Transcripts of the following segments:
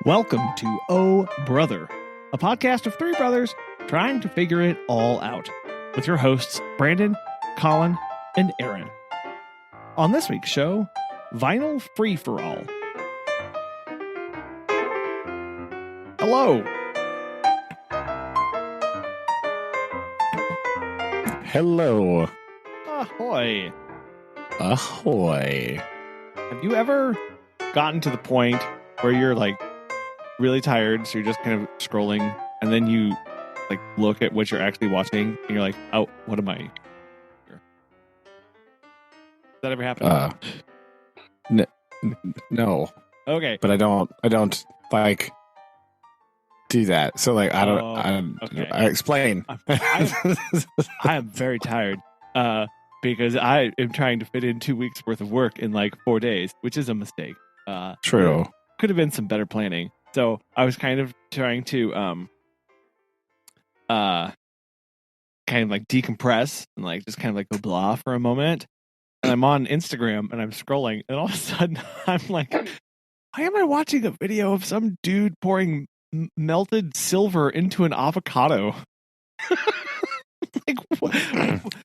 Welcome to Oh Brother, a podcast of three brothers trying to figure it all out, with your hosts Brandon, Colin, and Aaron. On this week's show, Vinyl Free-for-All. Hello. Hello. Ahoy. Ahoy. Have you ever gotten to the point where you're like really tired, so you're just kind of scrolling, and then you like look at what you're actually watching, and you're like, "Oh, what am I here?" Does that ever happen? No. Okay, but I don't like do that. So like okay. I explain. I am very tired because I am trying to fit in 2 weeks worth of work in like 4 days, which is a mistake. True. Could have been some better planning. So I was kind of trying to kind of like decompress and like just kind of like go blah for a moment. And I'm on Instagram and I'm scrolling, and all of a sudden I'm like, why am I watching a video of some dude pouring melted silver into an avocado? Like, what?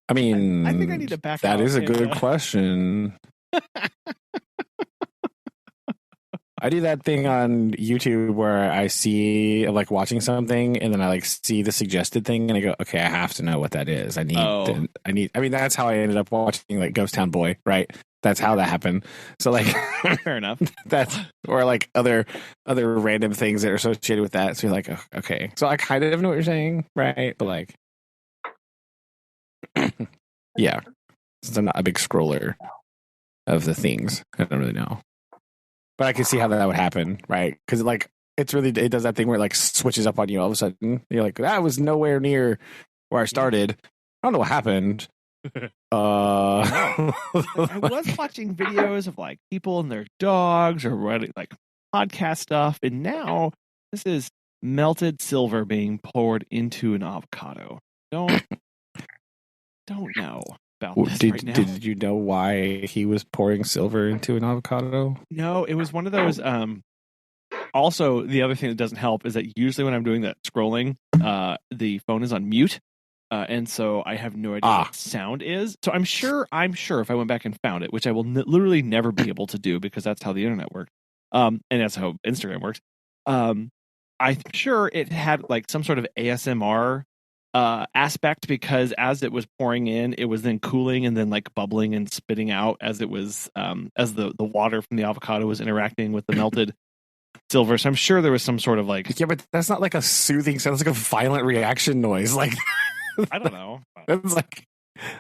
I mean, I think I need to back that out. That is a good question. I do that thing on YouTube where I see like watching something, and then I like see the suggested thing, and I go, okay, I have to know what that is. I mean, that's how I ended up watching like Ghost Town Boy, right? That's how that happened. So like, fair enough. That's, or like other random things that are associated with that. So you're like, oh, okay. So I kind of know what you're saying, right? But like, yeah, since I'm not a big scroller of the things, I don't really know. But I can see how that would happen, right? Because like it does that thing where it like switches up on you all of a sudden. You're like, that was nowhere near where I started. I don't know what happened. I was watching videos of like people and their dogs or writing like podcast stuff, and now this is melted silver being poured into an avocado. Don't know about this right now. Did you know why he was pouring silver into an avocado? No, it was one of those. Also, the other thing that doesn't help is that usually when I'm doing that scrolling, the phone is on mute. And so I have no idea what sound is. So I'm sure if I went back and found it, which I will literally never be able to do because that's how the internet works. And that's how Instagram works. I'm sure it had like some sort of ASMR aspect, because as it was pouring in, it was then cooling and then like bubbling and spitting out as it was as the water from the avocado was interacting with the melted silver. So I'm sure there was some sort of like, yeah, but that's not like a soothing sound. It's like a violent reaction noise. Like, I don't know.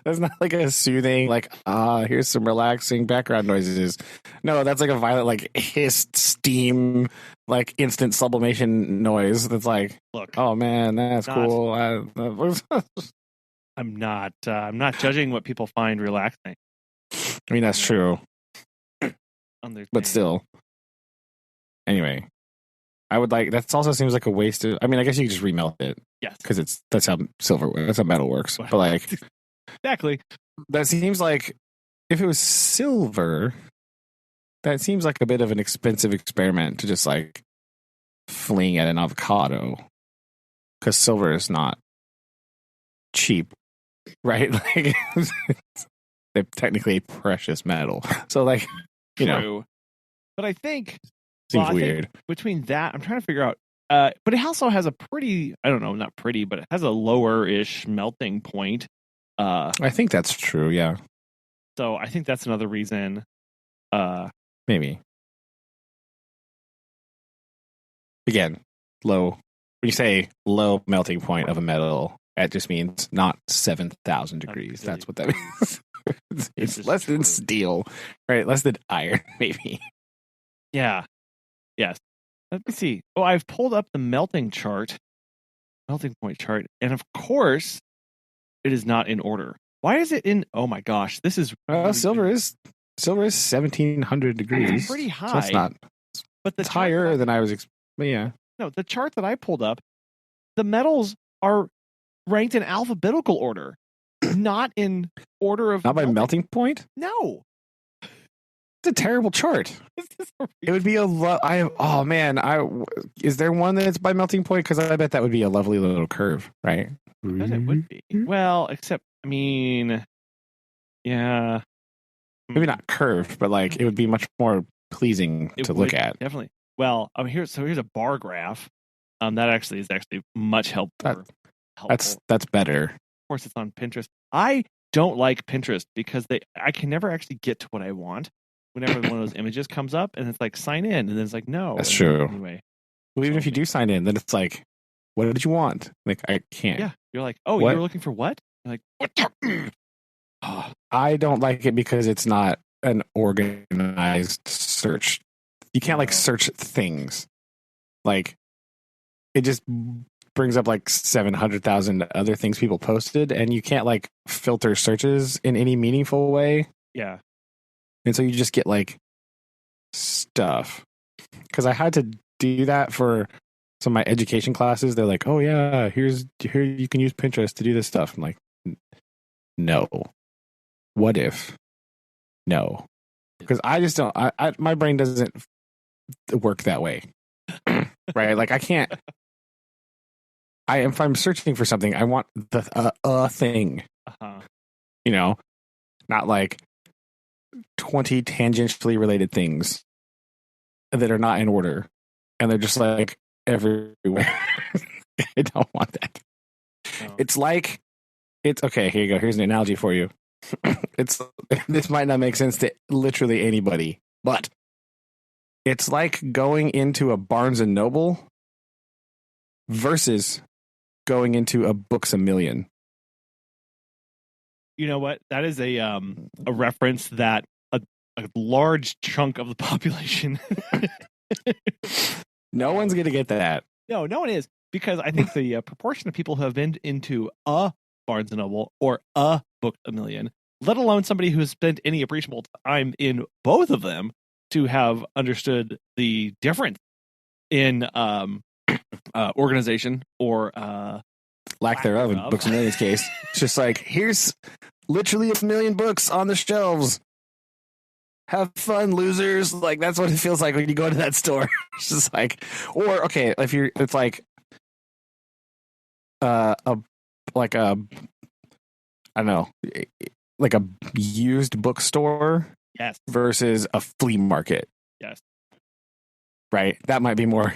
That's not like a soothing, like, here's some relaxing background noises. No, that's like a violent, like, hissed steam, like instant sublimation noise. That's like, look, oh man, that's cool. I'm not judging what people find relaxing. I mean, that's true. But still. Anyway. I would like, that also seems like a waste of, I mean, I guess you could just remelt it. Yes. Because that's how silver works. That's how metal works. But like, exactly. That seems like, if it was silver, that seems like a bit of an expensive experiment to just like fling at an avocado. Because silver is not cheap, right? Like, they're technically precious metal. So like, you know. But I think, seems weird. Between that, I'm trying to figure out. But it also has a pretty, I don't know, not pretty, but it has a lower-ish melting point. I think that's true, yeah. So I think that's another reason. Maybe. Again, low. When you say low melting point of a metal, that just means not 7,000 degrees. That's what that means. It's less than steel, right? Less than iron, maybe. Yeah. Yes. Let me see. Oh, I've pulled up the melting point chart, and of course, it is not in order. Why is it in? Oh my gosh, this is silver is 1,700 degrees. It's pretty high. So it's not, but it's higher than I was. But yeah, no, the chart that I pulled up, the metals are ranked in alphabetical order, not in order of not by melting point. No. a terrible chart. It would be a is there one that's by melting point? Because I bet that would be a lovely little curve, right? Because it would be. Well, except I mean, yeah, maybe not curve, but like it would be much more pleasing to look at. Definitely. Well, here's a bar graph. That actually is much helpful. That's better. Of course, it's on Pinterest. I don't like Pinterest because I can never actually get to what I want whenever one of those images comes up, and it's like sign in, and then it's like no. That's true. Anyway, well, even if you do sign in, then it's like, what did you want? Like I can't. Yeah, you're like, oh, you were looking for what? You're like, what? I don't like it because it's not an organized search. You can't like search things. Like it just brings up like 700,000 other things people posted, and you can't like filter searches in any meaningful way. Yeah. And so you just get like stuff. Because I had to do that for some of my education classes. They're like, oh yeah, here you can use Pinterest to do this stuff. I'm like, no. What if? No. Because I just don't. My brain doesn't work that way. Right? Like I can't. If I'm searching for something, I want the thing. Uh-huh. You know, not like 20 tangentially related things that are not in order, and they're just like everywhere. I don't want that. Oh. It's okay. Here you go. Here's an analogy for you. This might not make sense to literally anybody, but it's like going into a Barnes and Noble versus going into a Books A Million. You know what? That is a reference that a large chunk of the population. No one's going to get that. No one is, because I think the proportion of people who have been into a Barnes and Noble or a Book A Million, let alone somebody who has spent any appreciable time in both of them, to have understood the difference in organization or lack thereof in Books A Million's case. It's just like, here's literally 1 million books on the shelves. Have fun, losers. Like that's what it feels like when you go to that store. It's just like, or okay, it's like I don't know, like a used bookstore. Yes. Versus a flea market. Yes. Right? That might be more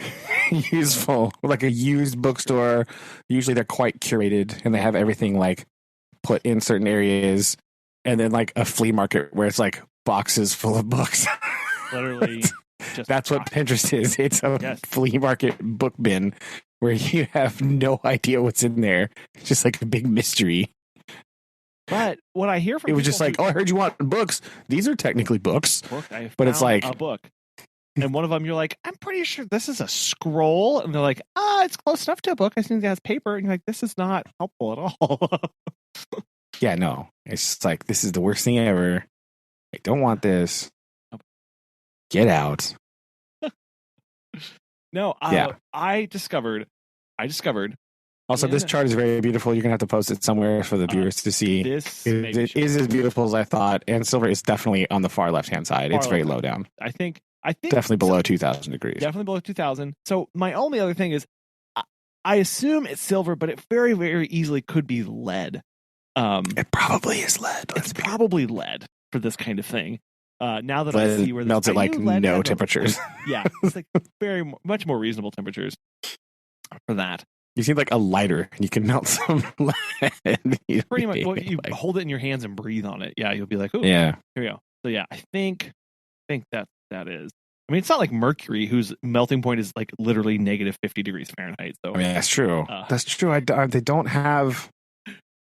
useful. Like a used bookstore, usually they're quite curated and they have everything like put in certain areas. And then like a flea market where it's like boxes full of books. Literally. That's what Pinterest is. It's a flea market book bin where you have no idea what's in there. It's just like a big mystery. But what I hear from it was just like, oh, I heard you want books. These are technically books, but it's like a book. And one of them, you're like, I'm pretty sure this is a scroll, and they're like, it's close enough to a book. I think it has paper, and you're like, this is not helpful at all. Yeah, no, it's just like this is the worst thing ever. I don't want this. Get out. No, I discovered. Also, this chart is very beautiful. You're going to have to post it somewhere for the viewers to see. It is as beautiful as I thought. And silver is definitely on the far left-hand side. It's very low down. I think definitely below 2,000 degrees. Definitely below 2,000. So my only other thing is I assume it's silver, but it very, very easily could be lead. It probably is lead. It's probably lead for this kind of thing. Now that lead I see where melts at like no temperatures. Yeah, it's like much more reasonable temperatures for that. You see like a lighter and you can melt some lead. Pretty much. Well, you hold it in your hands and breathe on it. Yeah, you'll be like, oh, yeah. Here we go. So yeah, I think that is. I mean, it's not like mercury, whose melting point is like literally negative 50 degrees Fahrenheit. So I mean, that's true. That's true. They don't have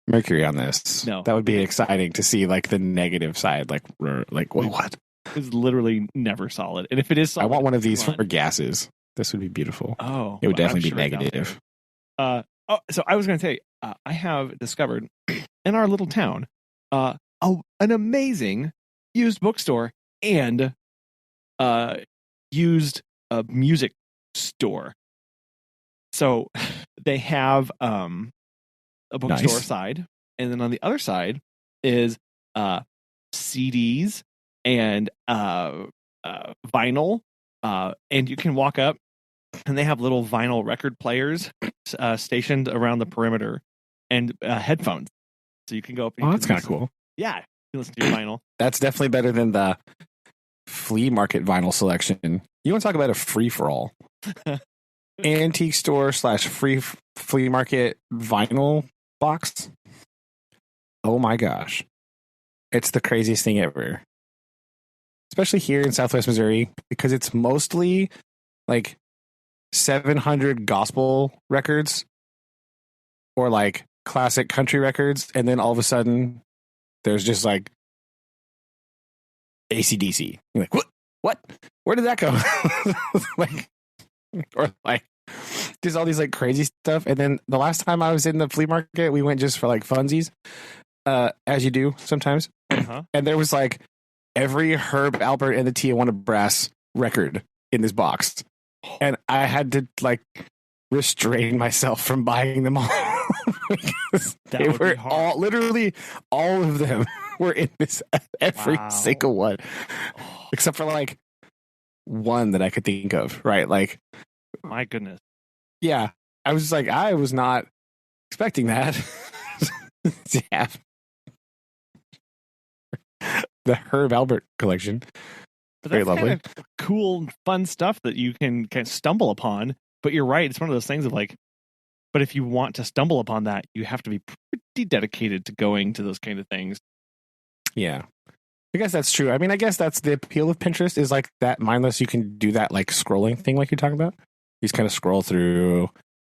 mercury on this. No, that would be exciting to see like the negative side. Like what? It's literally never solid. And if it is solid, I want one of these for gases. This would be beautiful. Oh, it would definitely be negative. So I was going to say, I have discovered in our little town an amazing used bookstore and used music store. So they have a bookstore side, and then on the other side is CDs and vinyl, and you can walk up, and they have little vinyl record players stationed around the perimeter, and headphones, so you can go up. And that's kind of cool. Yeah, you can listen to your vinyl. That's definitely better than the flea market vinyl selection. You want to talk about a free for all? Antique store / flea market vinyl box. Oh my gosh, it's the craziest thing ever. Especially here in Southwest Missouri, because it's mostly like 700 gospel records or like classic country records, and then all of a sudden there's just like AC/DC. You're like, what? Where did that go? Like, or like just all these like crazy stuff. And then the last time I was in the flea market, we went just for like funsies, as you do sometimes. And there was like every Herb Alpert and the Tijuana Brass record in this box, and I had to like restrain myself from buying them all. They were all, literally all of them were in this, every single one, except for like one that I could think of, right? Like, my goodness. Yeah. I was like, I was not expecting that. Yeah. The Herb Alpert collection. But that's very lovely. Kind of cool, fun stuff that you can kind of stumble upon. But you're right. It's one of those things of like, but if you want to stumble upon that, you have to be pretty dedicated to going to those kind of things. Yeah. I guess that's true. I mean, I guess that's the appeal of Pinterest, is like that mindless, you can do that like scrolling thing like you're talking about. You just kind of scroll through,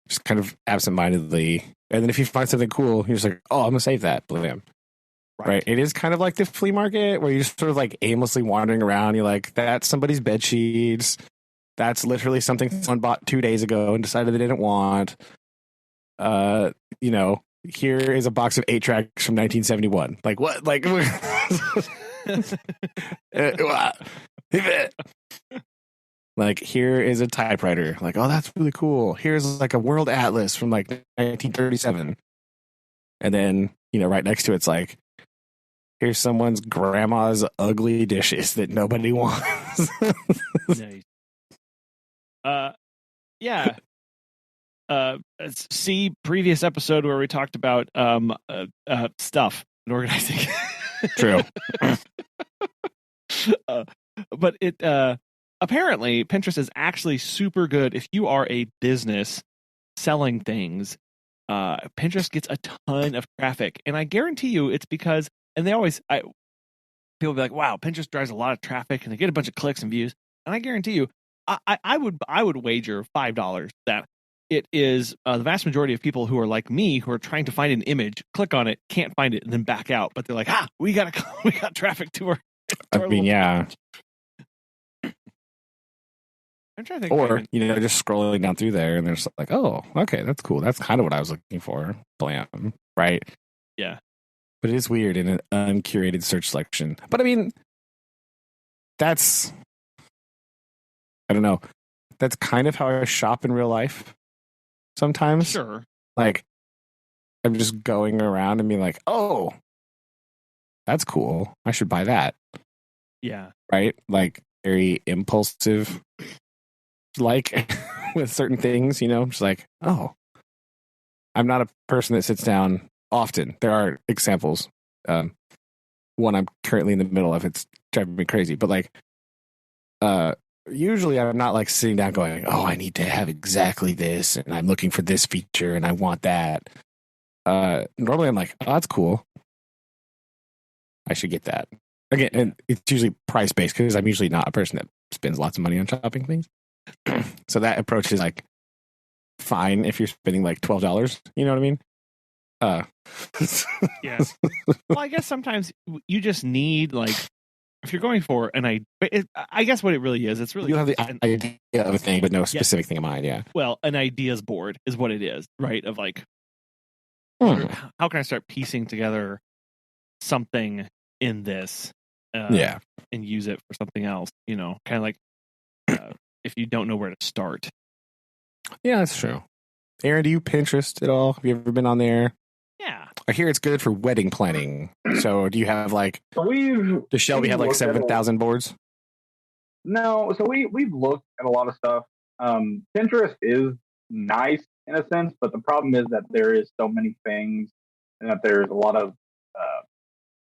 just kind of absentmindedly. And then if you find something cool, you're just like, oh, I'm going to save that. Blam. Right. It is kind of like the flea market where you're just sort of like aimlessly wandering around. You're like, that's somebody's bed sheets. That's literally something someone bought 2 days ago and decided they didn't want. You know, here is a box of 8 tracks from 1971. Like, what? Like, like, here is a typewriter. Like, oh, that's really cool. Here's like a world atlas from like 1937. And then, you know, right next to it's like, here's someone's grandma's ugly dishes that nobody wants. Nice. Yeah. See previous episode where we talked about stuff and organizing. True. But it apparently Pinterest is actually super good if you are a business selling things. Pinterest gets a ton of traffic, and I guarantee you it's because, and people be like, wow, Pinterest drives a lot of traffic and they get a bunch of clicks and views. And I guarantee you, I would wager $5 that it is the vast majority of people who are like me, who are trying to find an image, click on it, can't find it, and then back out. But they're like, we got traffic to our. I mean, yeah. I'm trying to think. Or, you know, just scrolling down through there and they're just like, oh, okay, that's cool. That's kind of what I was looking for. Blam. Right? Yeah. But it is weird in an uncurated search selection. But I mean, I don't know. That's kind of how I shop in real life sometimes. Sure. Like, I'm just going around and being like, oh, that's cool. I should buy that. Yeah. Right? Like, very impulsive, like, with certain things, you know? Just like, oh, I'm not a person that sits down often. There are examples. One I'm currently in the middle of. It's driving me crazy. But like, usually I'm not like sitting down going, oh, I need to have exactly this, and I'm looking for this feature, and I want that. Normally I'm like, oh, that's cool. I should get that. Again, and it's usually price based because I'm usually not a person that spends lots of money on shopping things. So that approach is like fine if you're spending like $12. You know what I mean? Yeah. Well, I guess sometimes you just need, like, if you're going for I guess what it really is, it's really you have the idea of a thing, but no specific thing in mind. Yeah. Well, an ideas board is what it is, right? Of like, how can I start piecing together something in this, and use it for something else? You know, kind of like if you don't know where to start. Yeah, that's true. Aaron, do you Pinterest at all? Have you ever been on there? Yeah. I hear it's good for wedding planning. So do you have like? So does Shelby have like 7,000 boards? No, so we've looked at a lot of stuff. Pinterest is nice in a sense, but the problem is that there is so many things, and that there's a lot of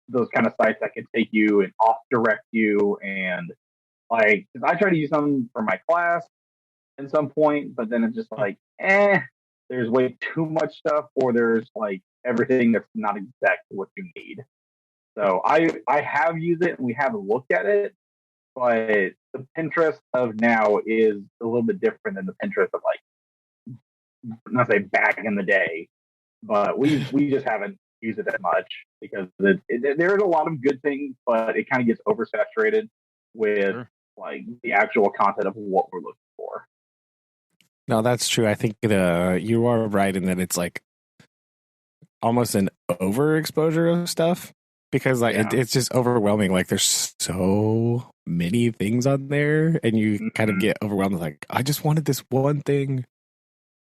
those kind of sites that can take you and off direct you. And like, 'cause I try to use them for my class at some point, but then it's just like, there's way too much stuff, or there's like everything that's not exactly what you need. So I have used it and we have looked at it, but the Pinterest of now is a little bit different than the Pinterest of like, not say back in the day, but we just haven't used it that much because there's a lot of good things, but it kind of gets oversaturated with like the actual content of what we're looking for. No, that's true. I think you are right in that it's like almost an overexposure of stuff because like it's just overwhelming. Like there's so many things on there, and you kind of get overwhelmed. Like I just wanted this one thing,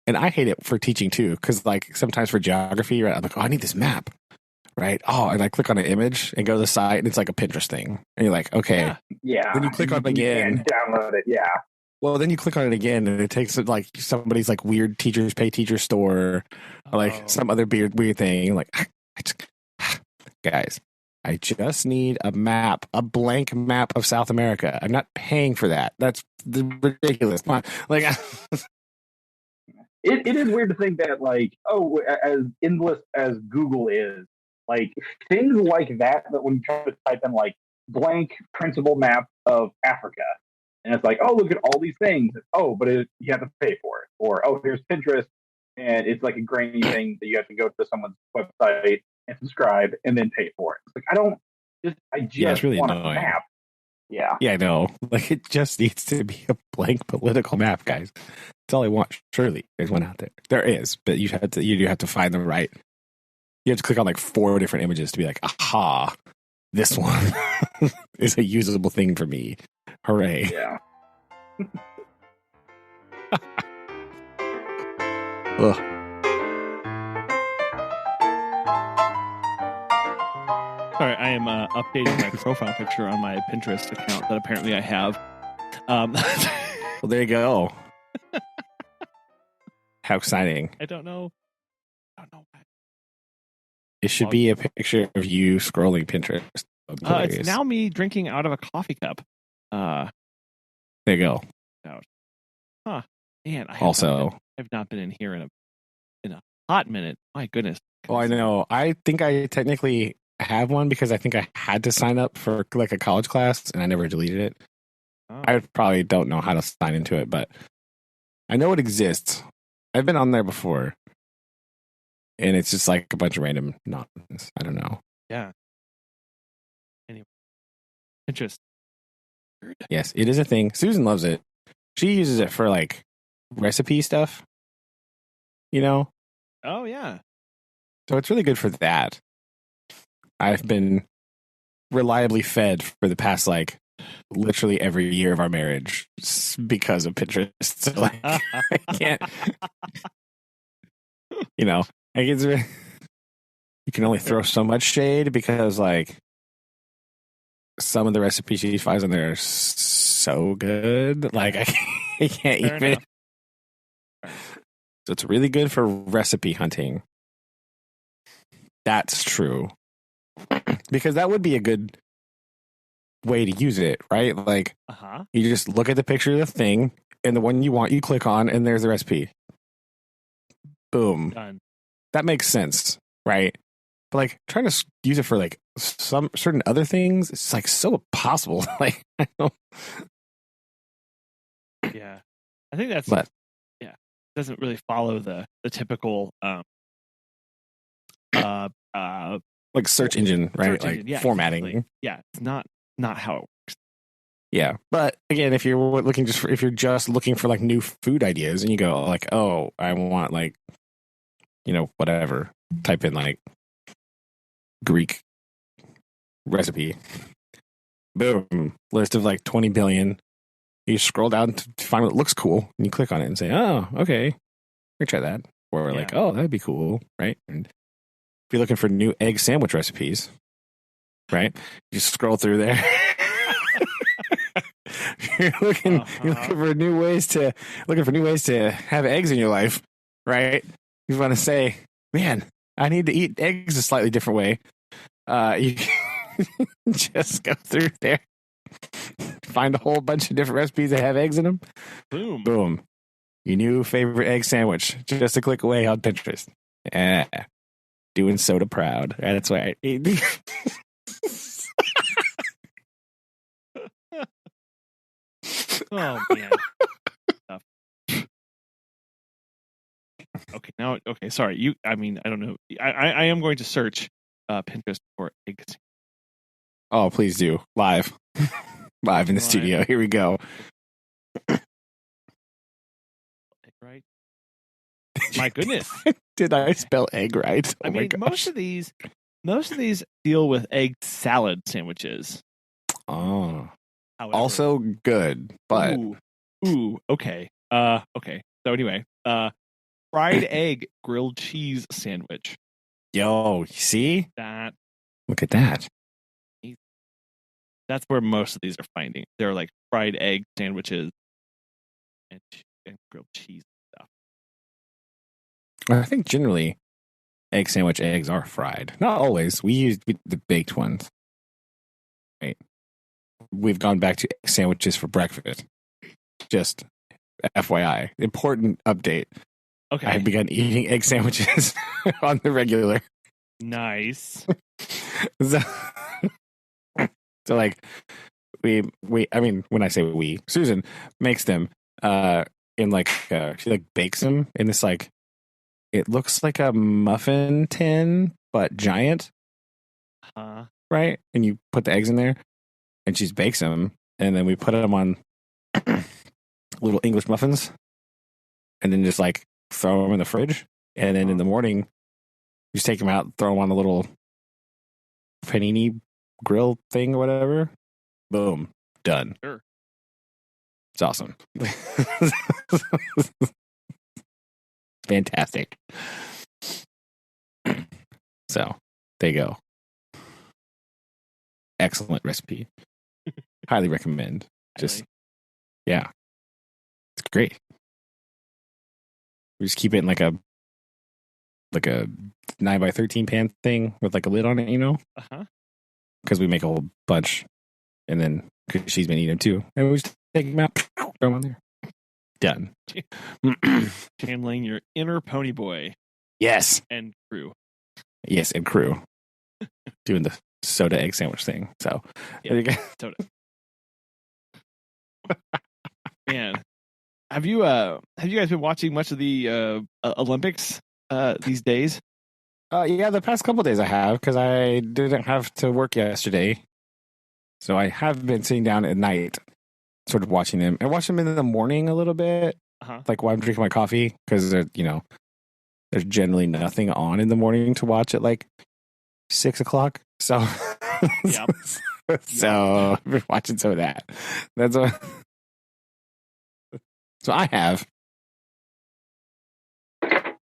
and I hate it for teaching too because like sometimes for geography, right? I'm like, oh, I need this map, right? Oh, and I click on an image and go to the site, and it's like a Pinterest thing, and you're like, okay, yeah. Then you click on it again, and download it, yeah. Well, then you click on it again, and it takes like somebody's like weird teachers pay teacher store, or like some other weird thing. Like, guys, I just need a map, a blank map of South America. I'm not paying for that. That's ridiculous. Like, it is weird to think that like, oh, as endless as Google is, like things like that when you try to type in like blank printable map of Africa. And it's like, oh, look at all these things. Oh, but you have to pay for it. Or, oh, here's Pinterest. And it's like a grainy thing that you have to go to someone's website and subscribe and then pay for it. It's like, I just really want annoying. a map. Yeah. Yeah, I know. Like, it just needs to be a blank political map, guys. That's all I want. Surely there's one out there. There is, but you do have to find the right. You have to click on like 4 different images to be like, aha, this one is a usable thing for me. Hooray. Yeah. Ugh. Sorry, I am updating my profile picture on my Pinterest account that apparently I have. Well, there you go. How exciting. I don't know. It should be a picture of you scrolling Pinterest. It's now me drinking out of a coffee cup. There you go. Huh. Man, I've not been in here in a hot minute. My goodness. Oh, I know. I think I technically have one because I think I had to sign up for like a college class and I never deleted it. Oh. I probably don't know how to sign into it, but I know it exists. I've been on there before. And it's just like a bunch of random nonsense. I don't know. Yeah. Anyway. Pinterest. Yes, it is a thing. Susan loves it. She uses it for like recipe stuff. You know? Oh, yeah. So it's really good for that. I've been reliably fed for the past like literally every year of our marriage because of Pinterest. So like, I can't, you know, like you can only throw so much shade because like some of the recipes she finds on there are so good. Like I can't Fair even. enough. So it's really good for recipe hunting. That's true. Because that would be a good way to use it, right? Like you just look at the picture of the thing and the one you want, you click on, and there's the recipe. Boom. Done. That makes sense, right? But like trying to use it for like some certain other things, it's like so impossible. Like I don't. Yeah, I think that's. But yeah, it doesn't really follow the typical like search engine, right? Search like engine. Yeah, formatting. Exactly. Yeah, it's not how it works. Yeah, but again, if you're looking if you're just looking for like new food ideas, and you go like, oh, I want like, you know, whatever, type in like Greek recipe, boom, list of like 20 billion. You scroll down to find what looks cool, and you click on it and say, oh, okay, let me try that, or like, oh, that'd be cool, right? And you're looking for new egg sandwich recipes, right? You scroll through there. You're looking for new ways to have eggs in your life, right? You want to say, man, I need to eat eggs a slightly different way. You just go through there, find a whole bunch of different recipes that have eggs in them. Boom. Your new favorite egg sandwich, just a click away on Pinterest. Yeah. Doing soda proud. That's why I eat. Oh man. Okay, sorry. I don't know. I am going to search Pinterest for eggs. Oh, please do. Live in the studio. Here we go. Egg right? My goodness. Did I spell egg right? I mean, most of these deal with egg salad sandwiches. Oh. However, also good, but okay. Okay. So anyway, fried egg grilled cheese sandwich. Yo, you see that? Look at that. That's where most of these are finding. They're like fried egg sandwiches and grilled cheese stuff. I think generally egg sandwich eggs are fried. Not always. We use the baked ones. Right. We've gone back to egg sandwiches for breakfast. Just FYI. Important update. Okay. I have begun eating egg sandwiches on the regular. Nice. So like when I say we, Susan makes them in like she like bakes them in this like it looks like a muffin tin but giant. Right? And you put the eggs in there and she bakes them and then we put them on little English muffins and then just like throw them in the fridge and then in the morning you just take them out, throw them on a little panini grill thing or whatever. Boom. Done. Sure. It's awesome. Fantastic. So, there you go. Excellent recipe. Highly recommend. Yeah. It's great. We just keep it in like a 9x13 pan thing with like a lid on it, you know? Because we make a whole bunch, and then cause she's been eating them too, and we just take them out, throw them on there. Done. Channeling your inner pony boy. Yes. And crew. Yes, and crew. Doing the soda egg sandwich thing. So there you go. Soda. Man, have you guys been watching much of the Olympics these days? Yeah, the past couple of days I have because I didn't have to work yesterday, so I have been sitting down at night, sort of watching them. I watch them in the morning a little bit, like while I'm drinking my coffee, because there's generally nothing on in the morning to watch at like 6 o'clock. So, so I've been watching some of that. That's what. So I have.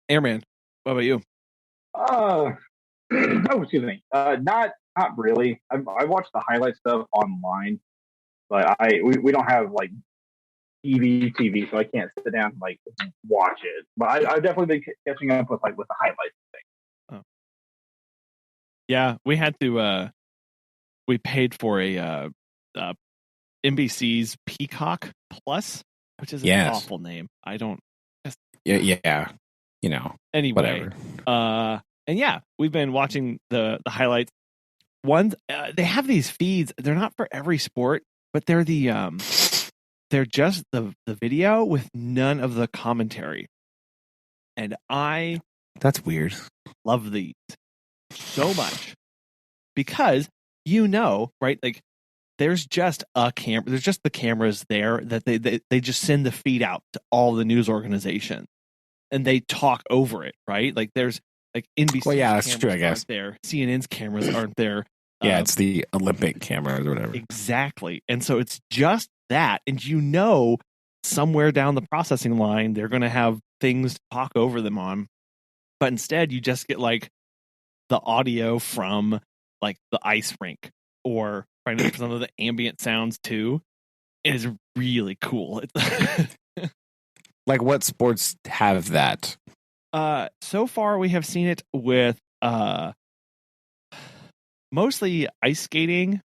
Airman, what about you? Oh, excuse me. Not really. I watch the highlight stuff online, but we don't have like TV, so I can't sit down and like watch it. But I've definitely been catching up with the highlights thing. Oh. Yeah, we had to. We paid for a NBC's Peacock Plus, which is an awful name. I don't. Yeah. You know. Anyway, whatever. And yeah, we've been watching the highlights. They have these feeds. They're not for every sport, but they're they're just the video with none of the commentary. And that's weird. Love these so much because right? Like there's just a camera. There's just the cameras there that they just send the feed out to all the news organizations, and they talk over it, right? Like there's like NBC. Well, yeah, that's true. I guess there. CNN's cameras aren't there. Yeah, it's the Olympic cameras or whatever. Exactly, and so it's just that, and somewhere down the processing line, they're going to have things to talk over them on, but instead you just get like the audio from like the ice rink or finding some of the ambient sounds too. It is really cool. Like what sports have that? So far we have seen it with mostly ice skating.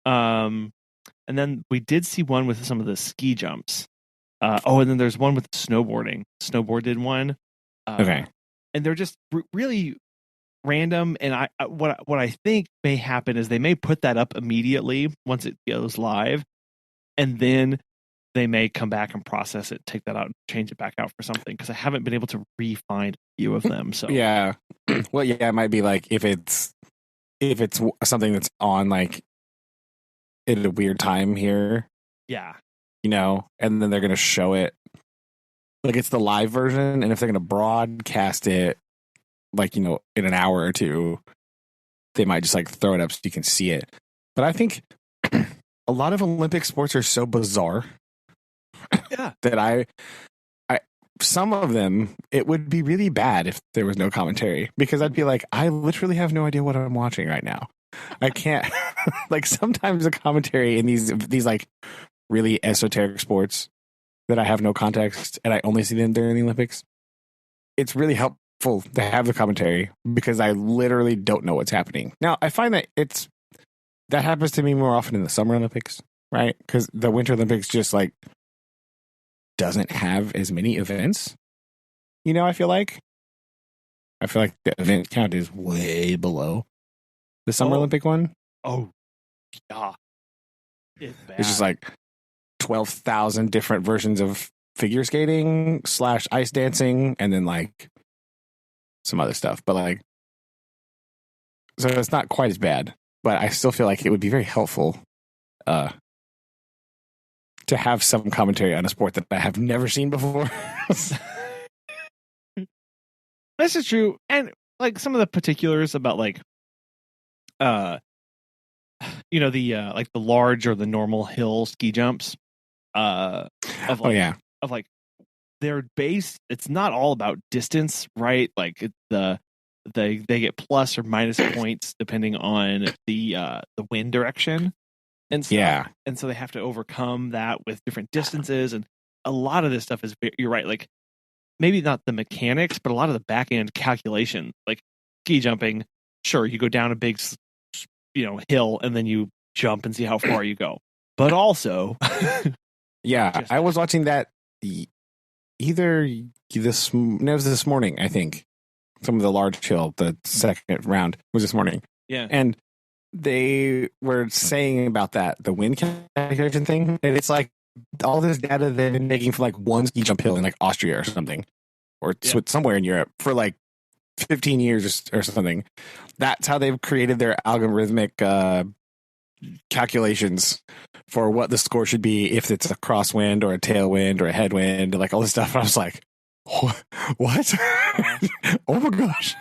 And then we did see one with some of the ski jumps. And then there's one with snowboarding. Snowboard did one. Okay. And they're just really random. And what I think may happen is they may put that up immediately once it goes live, and then they may come back and process it, take that out, and change it back out for something. Because I haven't been able to re-find a few of them. So yeah, well, yeah, it might be like if it's something that's on like at a weird time here. Yeah. And then they're going to show it like it's the live version. And if they're going to broadcast it, like, in an hour or two, they might just like throw it up so you can see it. But I think a lot of Olympic sports are so bizarre that I some of them, it would be really bad if there was no commentary, because I'd be like, I literally have no idea what I'm watching right now. I can't like sometimes the commentary in these like really esoteric sports that I have no context and I only see them during the Olympics. It's really helpful to have the commentary because I literally don't know what's happening. Now, I find that that happens to me more often in the Summer Olympics, right? Because the Winter Olympics just like doesn't have as many events. I feel like the event count is way below the Summer Olympic one. Oh, yeah. It's just like 12,000 different versions of figure skating / ice dancing, and then like some other stuff. But like, so it's not quite as bad, but I still feel like it would be very helpful to have some commentary on a sport that I have never seen before. This is true. And like some of the particulars about like, the like the large or the normal hill ski jumps, of like their base. It's not all about distance, right? Like they get plus or minus points depending on the wind direction and stuff. Yeah. And so they have to overcome that with different distances. And a lot of this stuff is, you're right, like maybe not the mechanics, but a lot of the back end calculation, like ski jumping. Sure, you go down a big hill and then you jump and see how far you go, but also I was watching that it was this morning, I think. Some of the large hill, the second round was this morning, and they were saying about that the wind calculation thing, and it's like all this data they've been making for like one ski jump hill in like Austria or something, or somewhere in Europe for like 15 years or something. That's how they've created their algorithmic calculations for what the score should be if it's a crosswind or a tailwind or a headwind, like all this stuff. And I was like, what? Oh my gosh.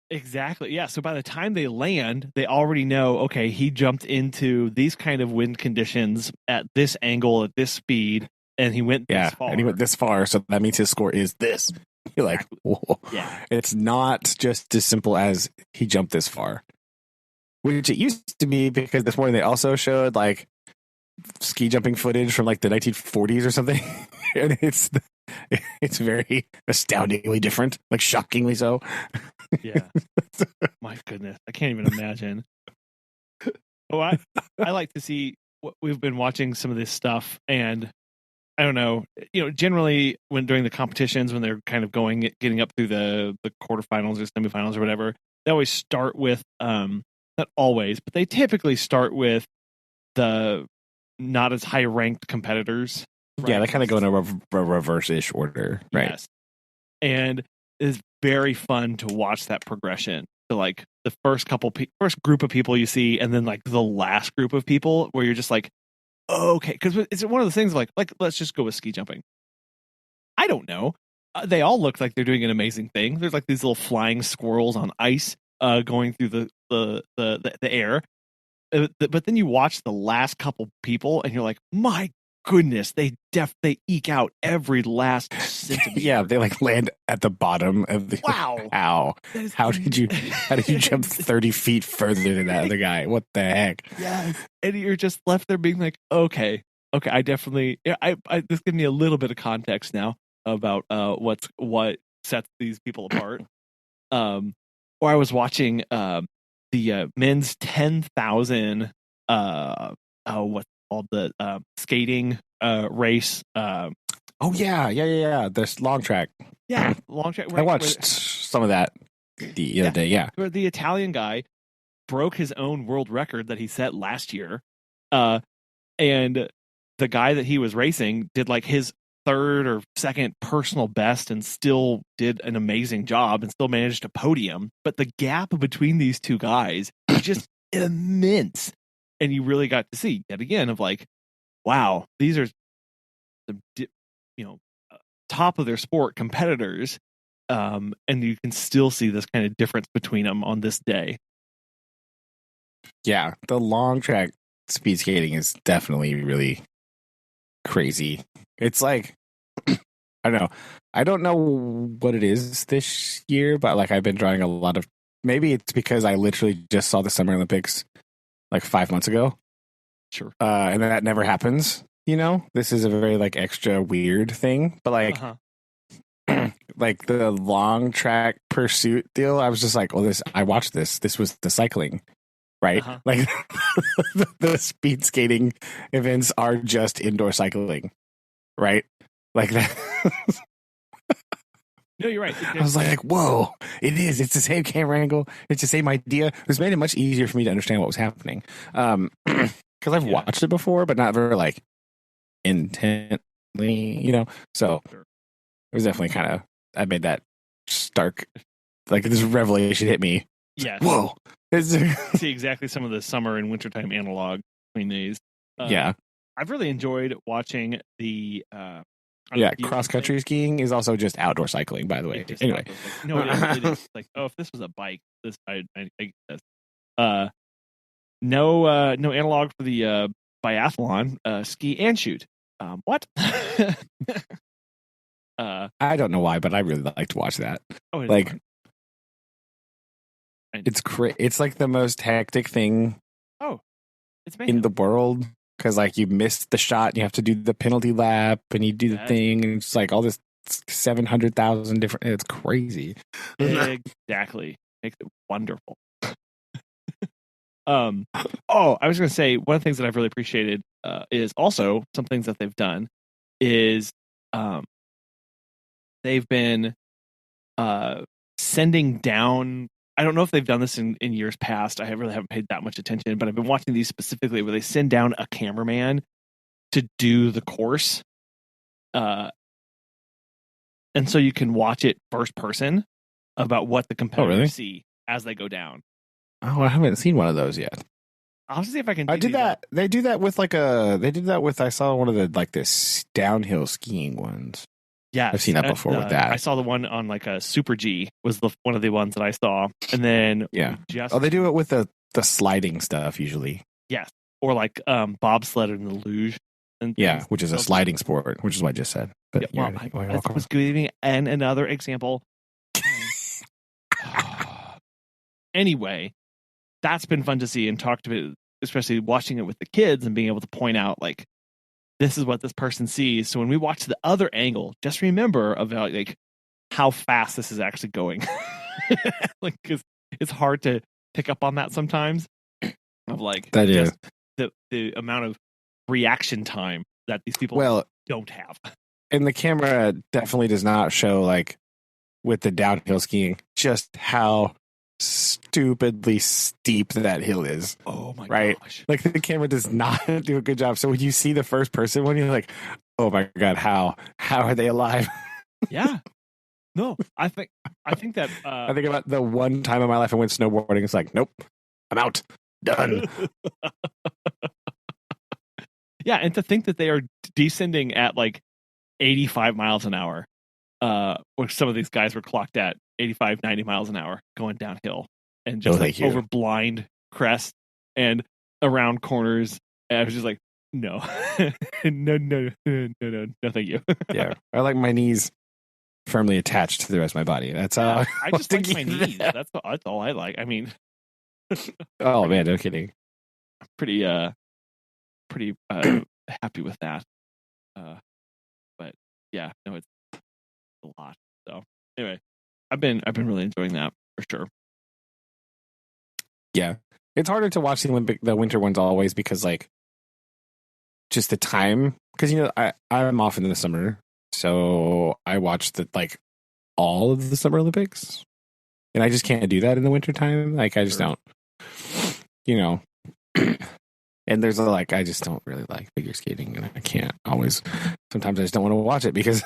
Exactly. Yeah. So by the time they land, they already know, okay, he jumped into these kind of wind conditions at this angle, at this speed, and he went this far. And he went this far, so that means his score is this. You're like, whoa. Yeah. It's not just as simple as he jumped this far, which it used to be, because this morning they also showed like ski jumping footage from like the 1940s or something. And it's very astoundingly different, like shockingly so. Yeah. My goodness. I can't even imagine. Oh, I like to see what we've been watching some of this stuff, and I don't know, generally during the competitions, when they're kind of getting up through the quarterfinals or semifinals or whatever, they always start with, not always, but they typically start with the not as high ranked competitors. Right? Yeah, they kind of go in a reverse-ish order, right? Yes. And it's very fun to watch that progression. So like the first group of people you see, and then like the last group of people, where you're just like, oh, okay, because it's one of the things like let's just go with ski jumping. I don't know. They all look like they're doing an amazing thing. There's like these little flying squirrels on ice, going through the air. But then you watch the last couple people, and you're like, my goodness, they eke out every last centimeter. Yeah, they like land at the bottom of the. Wow! How did you jump 30 feet further than that other guy? What the heck? Yes, and you're just left there being like, okay, I definitely, this gives me a little bit of context now about what sets these people apart. Or I was watching the men's 10,000 what's called the skating race. Oh yeah. This long track. Yeah, long track. I watched some of that the other day. Yeah, where the Italian guy broke his own world record that he set last year, and the guy that he was racing did like his third or second personal best and still did an amazing job and still managed a podium. But the gap between these two guys is just immense. And you really got to see yet again of like, wow, these are the top of their sport competitors. And you can still see this kind of difference between them on this day. Yeah, the long track speed skating is definitely really crazy. It's like, I don't know what it is this year, but like I've been drawing a lot of, maybe it's because I literally just saw the Summer Olympics like 5 months ago. Sure. And that never happens, this is a very like extra weird thing, but like, like the long track pursuit deal, I was just like, well, I watched this was the cycling. Right? Like the speed skating events are just indoor cycling. Right? Like that. No, you're right. I was like, whoa, it is. It's the same camera angle. It's the same idea. It was made it much easier for me to understand what was happening. Because I've watched it before, but not very like intently, So it was definitely kind of, I made that stark, like this revelation hit me. Yeah. Whoa. See exactly some of the summer and wintertime analog between these. Yeah. I've really enjoyed watching the cross country skiing is also just outdoor cycling, by the way. Anyway, no, it is like, oh, if this was a bike, this I get this. No analog for the biathlon, ski and shoot. What? I don't know why, but I really like to watch that. Oh, like, it's like the most hectic thing. Oh, it's in the world. Because like you missed the shot, and you have to do the penalty lap, and you do the thing, and it's like all this 700,000 different. It's crazy. Exactly, makes it wonderful. I was going to say one of the things that I've really appreciated is also some things that they've done is they've been sending down. I don't know if they've done this in years past. I really haven't paid that much attention, but I've been watching these specifically where they send down a cameraman to do the course. And so you can watch it first person about what the competitors see as they go down. Oh, I haven't seen one of those yet. I'll see if I can do that. They do that with I saw one of the like this downhill skiing ones. Yeah, I've seen that before with that. I saw the one on like a Super G was one of the ones that I saw, and then they do it with the sliding stuff usually. Yes, or like bobsled and the luge. And which is a sliding sport, which is what I just said. But I was giving another example. Anyway, that's been fun to see and talk to it, especially watching it with the kids and being able to point out like, this is what this person sees. So when we watch the other angle, just remember about like how fast this is actually going. Like, because it's hard to pick up on that sometimes. Of like that is the amount of reaction time that these people don't have. And the camera definitely does not show like with the downhill skiing just how stupidly steep that hill is. Oh my gosh. Like the camera does not do a good job. So when you see the first person one, you're like, oh my God, how are they alive? Yeah. No, I think that I think about the one time in my life I went snowboarding. It's like, nope, I'm out. Done. Yeah, and to think that they are descending at like 85 miles an hour, where some of these guys were clocked at 85, 90 miles an hour going downhill and just over blind crest and around corners. And I was just like, No, no, thank you. Yeah, I like my knees firmly attached to the rest of my body. That's how I just like my knees. That's all I like. I mean, oh man, no kidding. pretty happy with that. But yeah, no, it's a lot. So anyway, I've been really enjoying that for sure. Yeah, it's harder to watch the winter ones always because like just the time. Because I'm off in the summer, so I watch all of the Summer Olympics, and I just can't do that in the winter time. Like I just don't, And there's I just don't really like figure skating, and I can't always. Sometimes I just don't want to watch it because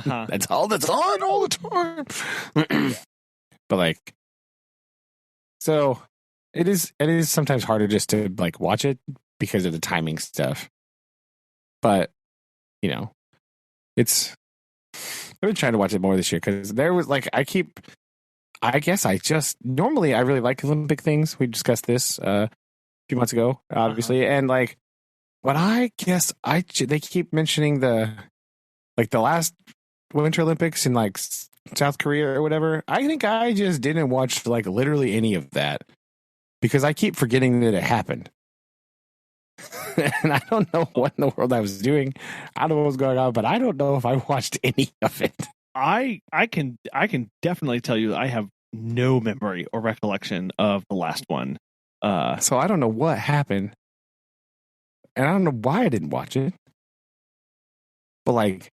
that's all that's on all the time. But so it is sometimes harder just to watch it because of the timing stuff. But it's. I've been trying to watch it more this year because there was normally I really like Olympic things. We discussed this a few months ago, obviously, and but I guess they keep mentioning the last Winter Olympics in South Korea or whatever. I think I just didn't watch literally any of that because I keep forgetting that it happened. And I don't know what in the world I was doing. I don't know what was going on, but I don't know if I watched any of it. I can definitely tell you I have no memory or recollection of the last one. So I don't know what happened. And I don't know why I didn't watch it. But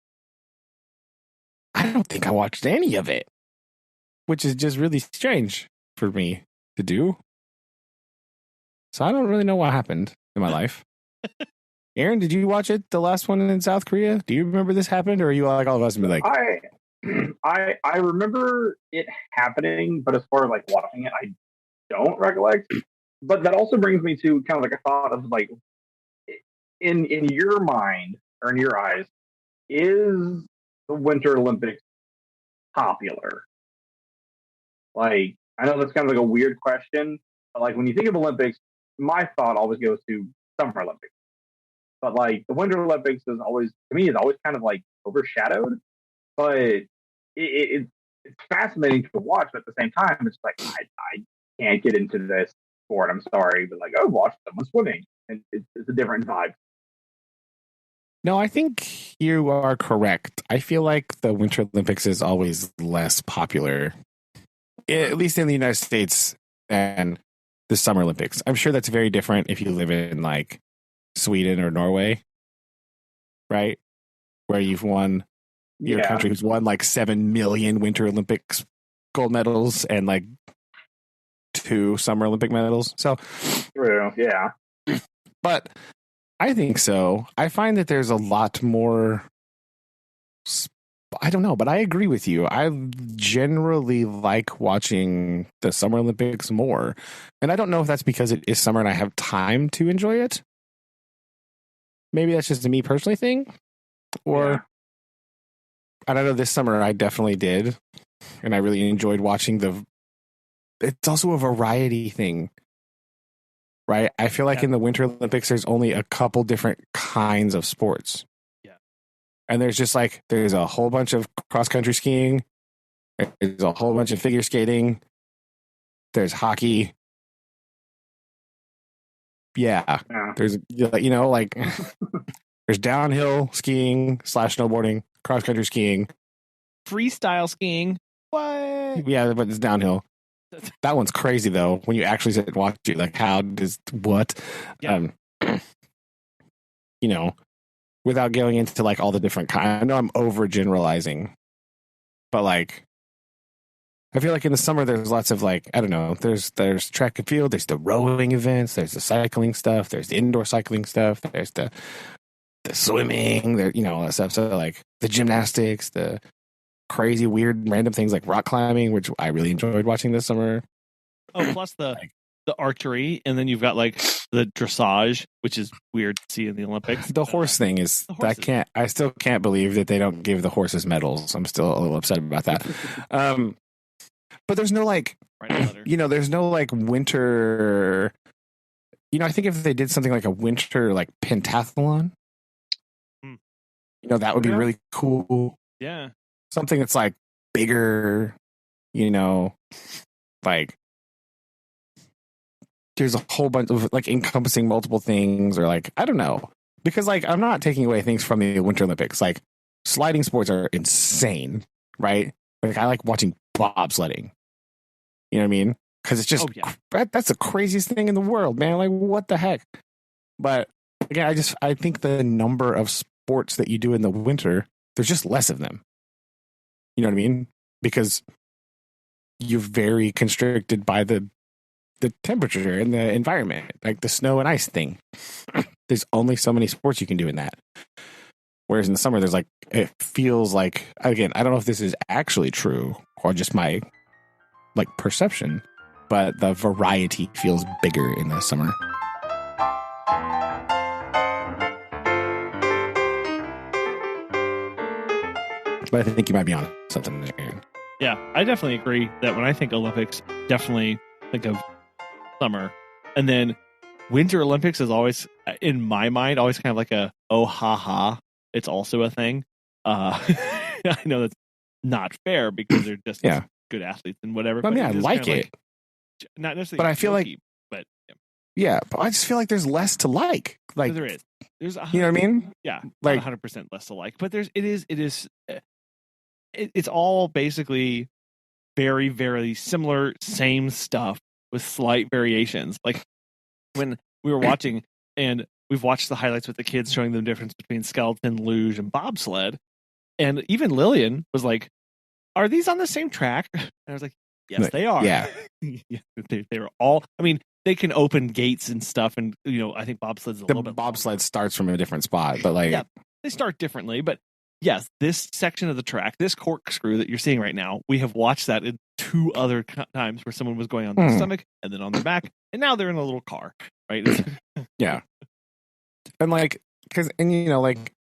I don't think I watched any of it. Which is just really strange for me to do. So I don't really know what happened in my life. Aaron, did you watch it, the last one in South Korea? Do you remember this happened, or are you like all of us and be like, I remember it happening, but as far as watching it, I don't recollect. But that also brings me to kind of a thought of in your mind or in your eyes, is the Winter Olympics popular? I know that's kind of a weird question, but when you think of Olympics, my thought always goes to Summer Olympics. But the Winter Olympics is always, to me, is always kind of overshadowed. But it's fascinating to watch, but at the same time, it's I can't get into this sport. I'm sorry, but watch someone swimming, and it's a different vibe. No, I think you are correct. I feel like the Winter Olympics is always less popular, at least in the United States, than the Summer Olympics. I'm sure that's very different if you live in Sweden or Norway, right? Where you've won, your country who's won 7 million Winter Olympics gold medals and 2 Summer Olympic medals. So, true, yeah. But I think so. I find that there's a lot more. I don't know, but I agree with you. I generally like watching the Summer Olympics more. And I don't know if that's because it is summer and I have time to enjoy it. Maybe that's just a me personally thing. Or, I don't know, this summer I definitely did. And I really enjoyed watching it's also a variety thing. Right? I feel like in the Winter Olympics, there's only a couple different kinds of sports. Yeah. And there's just there's a whole bunch of cross-country skiing. There's a whole bunch of figure skating. There's hockey. Yeah. There's, there's downhill skiing / snowboarding, cross-country skiing. Freestyle skiing. What? Yeah, but it's downhill. That one's crazy though. When you actually sit and watch it, how does what? Yeah. Without going into all the different kinds. I know I'm overgeneralizing, but I feel like in the summer there's lots of I don't know. There's track and field. There's the rowing events. There's the cycling stuff. There's the indoor cycling stuff. There's the swimming. There, all that stuff. So the gymnastics, the crazy, weird, random things like rock climbing, which I really enjoyed watching this summer. Oh, plus the archery, and then you've got the dressage, which is weird to see in the Olympics. The horse thing is I still can't believe that they don't give the horses medals. I'm still a little upset about that. But there's no there's no winter I think if they did something like a winter like pentathlon, that would be really cool. Yeah. Something that's like bigger, like there's a whole bunch of like encompassing multiple things, or like, I don't know. Because like, I'm not taking away things from the Winter Olympics. Like sliding sports are insane, right? Like I like watching bobsledding. You know what I mean? Because it's just, that's the craziest thing in the world, man. Like what the heck? But again, I think the number of sports that you do in the winter, there's just less of them. You know what I mean? Because you're very constricted by the temperature and the environment, like the snow and ice thing. There's only so many sports you can do in that. Whereas in the summer, there's like, it feels like, again, I don't know if this is actually true or just my like perception, but the variety feels bigger in the summer. But I think you might be on something there. Yeah, I definitely agree that when I think Olympics, definitely think of summer. And then Winter Olympics is always, in my mind, always kind of like a, oh, ha, ha. It's also a thing. I know that's not fair because they're just good athletes and whatever. But I like it. Not necessarily. But I feel jokey, like, but I just feel like there's less to like. Like there is. There's, you know what I mean? Yeah, like 100% less to like. But it's all basically very, very similar, same stuff with slight variations. Like when we were watching, and we've watched the highlights with the kids showing them the difference between skeleton, luge, and bobsled. And even Lillian was like, "Are these on the same track?" And I was like, "Yes, they are." Yeah, they were all. I mean, they can open gates and stuff, and I think bobsled's a little bit. Bobsled starts from a different spot, but like, they start differently. But yes, this section of the track, this corkscrew that you're seeing right now, we have watched that in 2 other times where someone was going on their stomach and then on their back, and now they're in a little car, right? Yeah, and like, like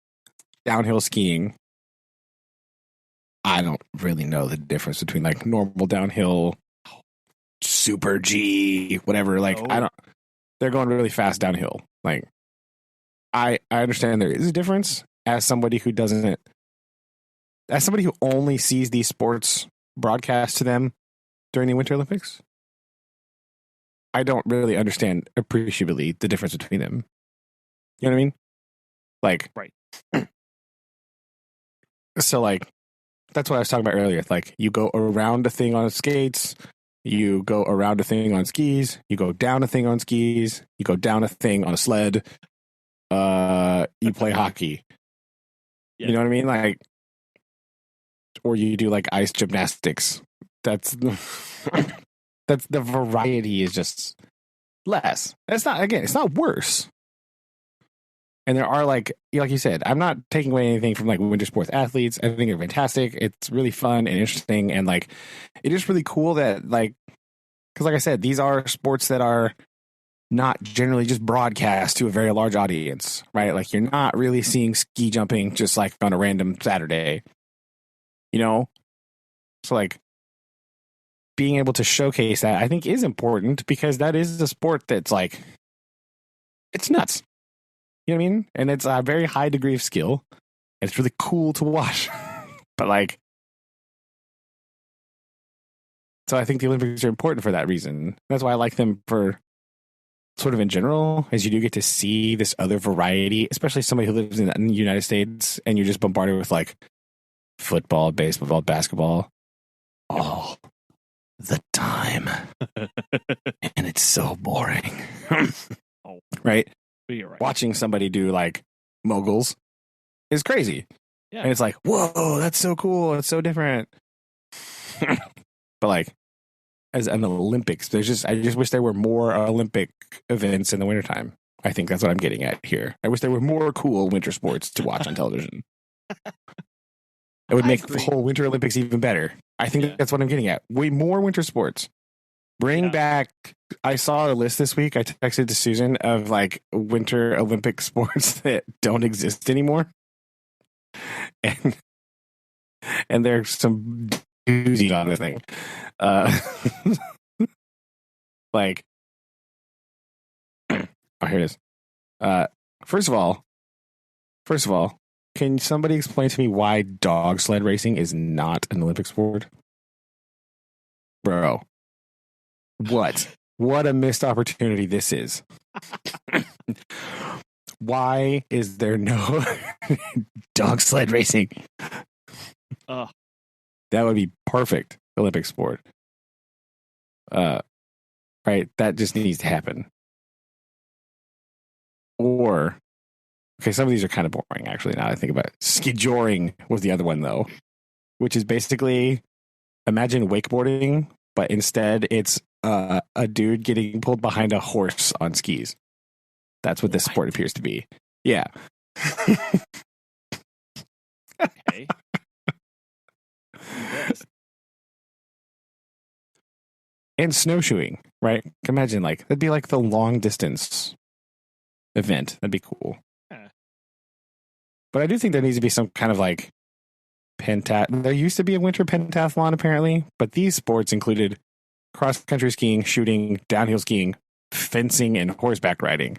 downhill skiing. I don't really know the difference between like normal downhill, super G, whatever. Like they're going really fast downhill. Like I understand there is a difference as somebody who only sees these sports broadcast to them during the Winter Olympics. I don't really understand appreciably the difference between them. You know what I mean? Like, right. So like, that's what I was talking about earlier. Like, you go around a thing on skates, you go around a thing on skis, you go down a thing on skis, you go down a thing on a sled, you play hockey. Yeah. You know what I mean? Like, or you do like ice gymnastics. That's the variety is just less. It's not worse. And there are like you said, I'm not taking away anything from like winter sports athletes. I think they're fantastic. It's really fun and interesting. And like, it is really cool that like, because like I said, these are sports that are not generally just broadcast to a very large audience, right? Like you're not really seeing ski jumping just like on a random Saturday, So like being able to showcase that I think is important because that is a sport that's like, it's nuts. You know what I mean? And it's a very high degree of skill. It's really cool to watch. But like, so I think the Olympics are important for that reason. That's why I like them for sort of in general, as you do get to see this other variety, especially somebody who lives in the United States and you're just bombarded with like football, baseball, basketball all the time. And it's so boring. Right? You're right. Watching somebody do like moguls is crazy. Yeah. And it's like, whoa, that's so cool. It's so different. But like, as an Olympics, I just wish there were more Olympic events in the wintertime. I think that's what I'm getting at here. I wish there were more cool winter sports to watch on television. It would make the whole Winter Olympics even better. I think that's what I'm getting at. Way more winter sports. Bring back. I saw a list this week. I texted to Susan of like winter Olympic sports that don't exist anymore, and there's some doozies on the thing. Like Oh, here it is. First of all, can somebody explain to me why dog sled racing is not an Olympic sport? Bro, what a missed opportunity this is. Why is there no dog sled racing? That would be perfect Olympic sport. Right, that just needs to happen. Or, okay, some of these are kind of boring, actually, now that I think about it. Skijoring was the other one, though, which is basically, imagine wakeboarding, but instead it's a dude getting pulled behind a horse on skis. That's what this sport appears to be. Yeah. Okay. And snowshoeing, right? Imagine, like, that'd be like the long distance event. That'd be cool. Yeah. But I do think there needs to be some kind of like there used to be a winter pentathlon apparently, but these sports included cross-country skiing, shooting, downhill skiing, fencing, and horseback riding.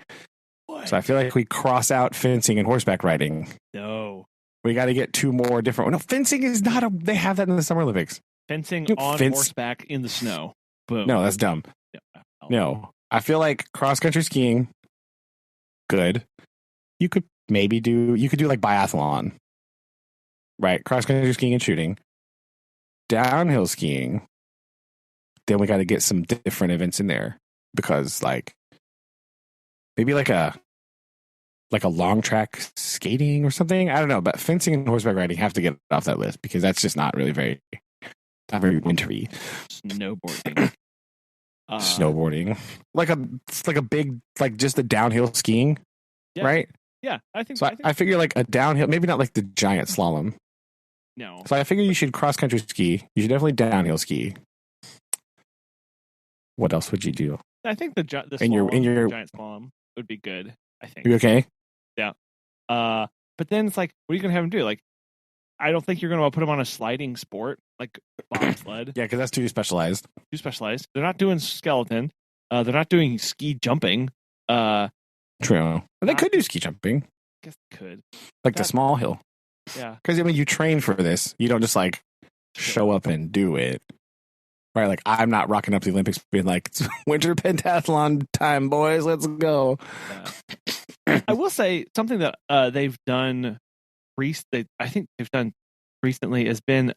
What? So I feel like we cross out fencing and horseback riding. No. We got to get two more different. No, fencing is not they have that in the Summer Olympics. Fencing on horseback in the snow. Boom. No, that's dumb. Yeah. No. I feel like cross-country skiing, good. You could do like biathlon. Right, cross-country skiing and shooting. Downhill skiing. Then we got to get some different events in there because, like, maybe like a long track skating or something. I don't know, but fencing and horseback riding have to get off that list because that's just not really very wintry. Snowboarding. Snowboarding, like a big, like just the downhill skiing, yeah. Right? Yeah, I think so. I figure like a downhill, maybe not like the giant slalom. No. So I figure you should cross-country ski. You should definitely downhill ski. What else would you do? I think the slalom, in your giant slalom would be good. I think. You okay? Yeah. But then it's like, what are you gonna have them do? Like, I don't think you're gonna put them on a sliding sport like bobsled. Yeah, because that's too specialized. They're not doing skeleton. They're not doing ski jumping. True. But they could do ski jumping. I guess they could. Like the small hill. Yeah. Because, I mean, you train for this. You don't just, like, show up and do it. Right? Like, I'm not rocking up the Olympics being like, it's winter pentathlon time, boys. Let's go. I will say something that they've done I think they've done recently has been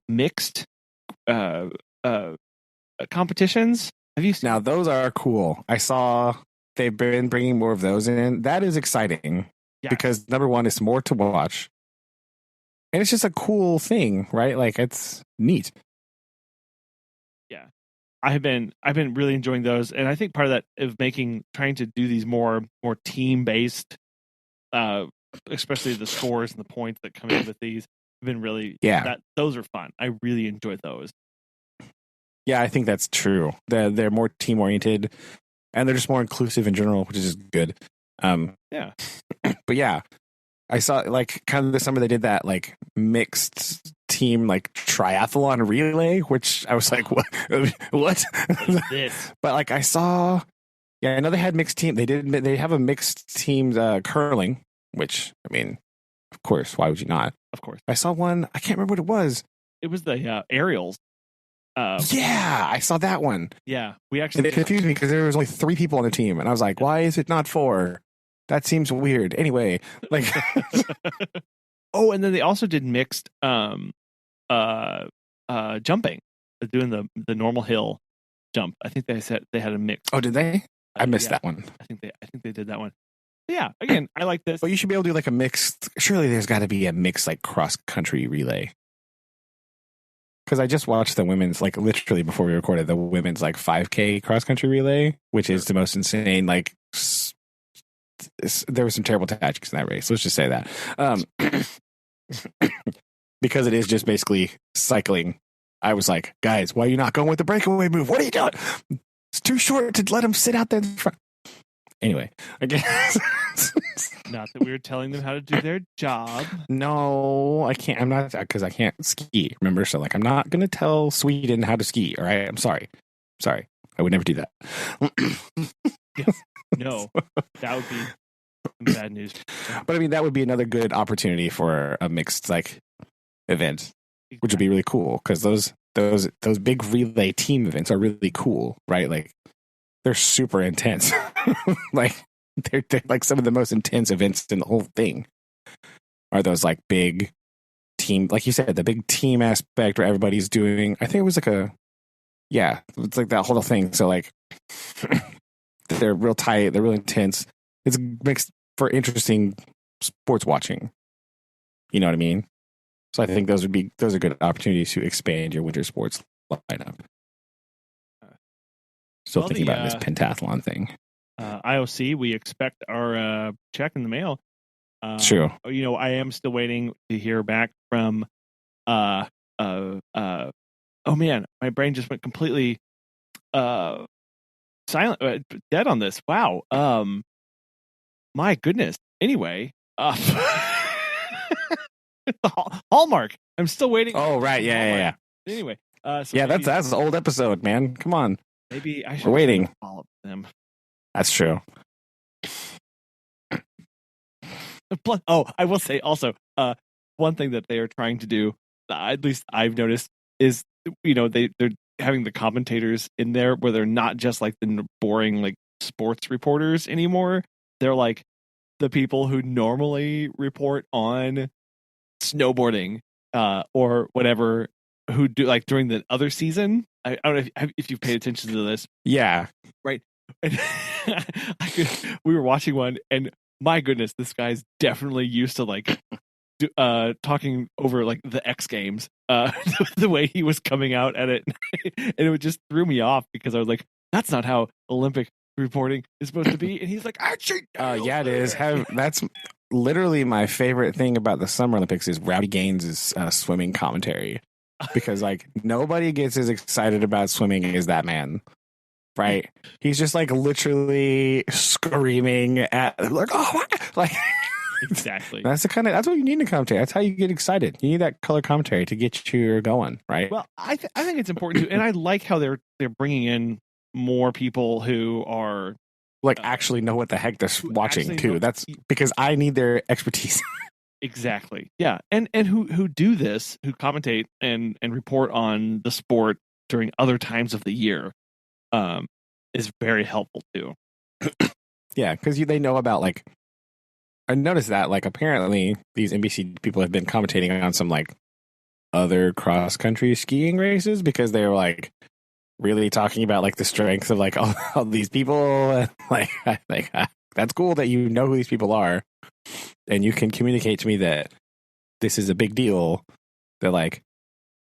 mixed competitions. Have you seen? Now, those are cool. I saw they've been bringing more of those in. That is exciting. Yeah. Because number one, it's more to watch. And it's just a cool thing, right? Like, it's neat. Yeah. I've been really enjoying those. And I think part of that of trying to do these more team based, especially the scores and the points that come in with these have been really, those are fun. I really enjoy those. Yeah, I think that's true. They're more team oriented and they're just more inclusive in general, which is just good. Yeah. But yeah, I saw like kind of this summer they did that like mixed team like triathlon relay, which I was like, what? What? But like I know they had mixed team. They have a mixed team curling, which I mean, of course, why would you not? Of course. I saw one. I can't remember what it was. It was the aerials. Yeah, I saw that one. Yeah, we actually. It confused me because there was only 3 people on the team, and I was like, "Why is it not 4? That seems weird." Anyway, like, oh, and then they also did mixed jumping, doing the normal hill jump. I think they said they had a mix. Oh, did they? I missed that one. I think they did that one. Yeah, again, I like this. But you should be able to do like a mixed. Surely there's got to be a mixed like cross country relay. Because I just watched the women's, like literally before we recorded, the women's like 5K cross country relay, which is the most insane. Like, there were some terrible tactics in that race. Let's just say that. Because it is just basically cycling. I was like, guys, why are you not going with the breakaway move? What are you doing? It's too short to let them sit out there in front. Anyway, I guess. Not that we were telling them how to do their job. No, I can't. I'm not, because I can't ski, remember? So, like, I'm not going to tell Sweden how to ski, all right? I'm sorry. I I would never do that. Yes. No, that would be some bad news. But I mean, that would be another good opportunity for a mixed like event, which would be really cool because those big relay team events are really cool, right? Like they're super intense. Like they're like some of the most intense events in the whole thing. Are those like big team, like you said, the big team aspect where everybody's doing? I think it was like it's like that whole thing. So like they're real tight, they're real intense. It's mixed for interesting sports watching. You know what I mean? So I think those are good opportunities to expand your winter sports lineup. Still thinking about this pentathlon thing. IOC, we expect our check in the mail. True. You know, I am still waiting to hear back from. Oh man, my brain just went completely silent, dead on this. Wow. My goodness. Anyway, Hallmark. I'm still waiting. Oh right, yeah. Anyway, so yeah, that's an old episode, man. Come on. Maybe I should. We're waiting. Follow up them. That's true. Oh, I will say also, one thing that they are trying to do, at least I've noticed, is they're having the commentators in there where they're not just like the boring like sports reporters anymore. They're like the people who normally report on snowboarding or whatever, who do like during the other season. I don't know if you've paid attention to this. Yeah. Right. And we were watching one, and my goodness, this guy's definitely used to like talking over like the X Games, the way he was coming out at it. And it just threw me off because I was like, that's not how Olympic reporting is supposed to be. And he's like, yeah, it is. That's literally my favorite thing about the Summer Olympics is Rowdy Gaines' swimming commentary, because like nobody gets as excited about swimming as that man. Right? He's just like literally screaming at like, oh my God. Like exactly. That's what you need in commentary. That's how you get excited. You need that color commentary to get you going, right? Well, I think it's important to, and I like how they're bringing in more people who are like actually know what the heck they're watching too. That's because I need their expertise. Exactly. Yeah, and who do this, who commentate and report on the sport during other times of the year. Is very helpful too. Yeah, because they know about like. I noticed that like apparently these NBC people have been commentating on some like other cross country skiing races because they were like really talking about like the strengths of like all these people. And, like I think that's cool that you know who these people are, and you can communicate to me that this is a big deal. That like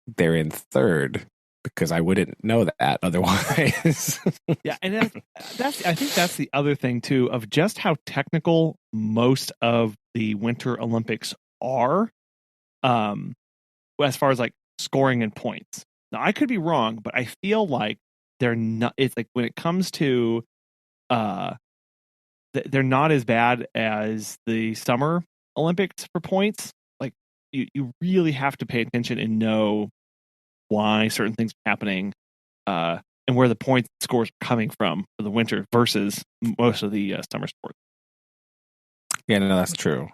they're in third. Because I wouldn't know that otherwise. Yeah, and I think that's the other thing too of just how technical most of the Winter Olympics are, as far as like scoring and points. Now I could be wrong, but I feel like they're not. It's like when it comes to, they're not as bad as the Summer Olympics for points. Like you really have to pay attention and know why certain things are happening, and where the point scores are coming from for the winter versus most of the summer sports. Yeah, no, that's true.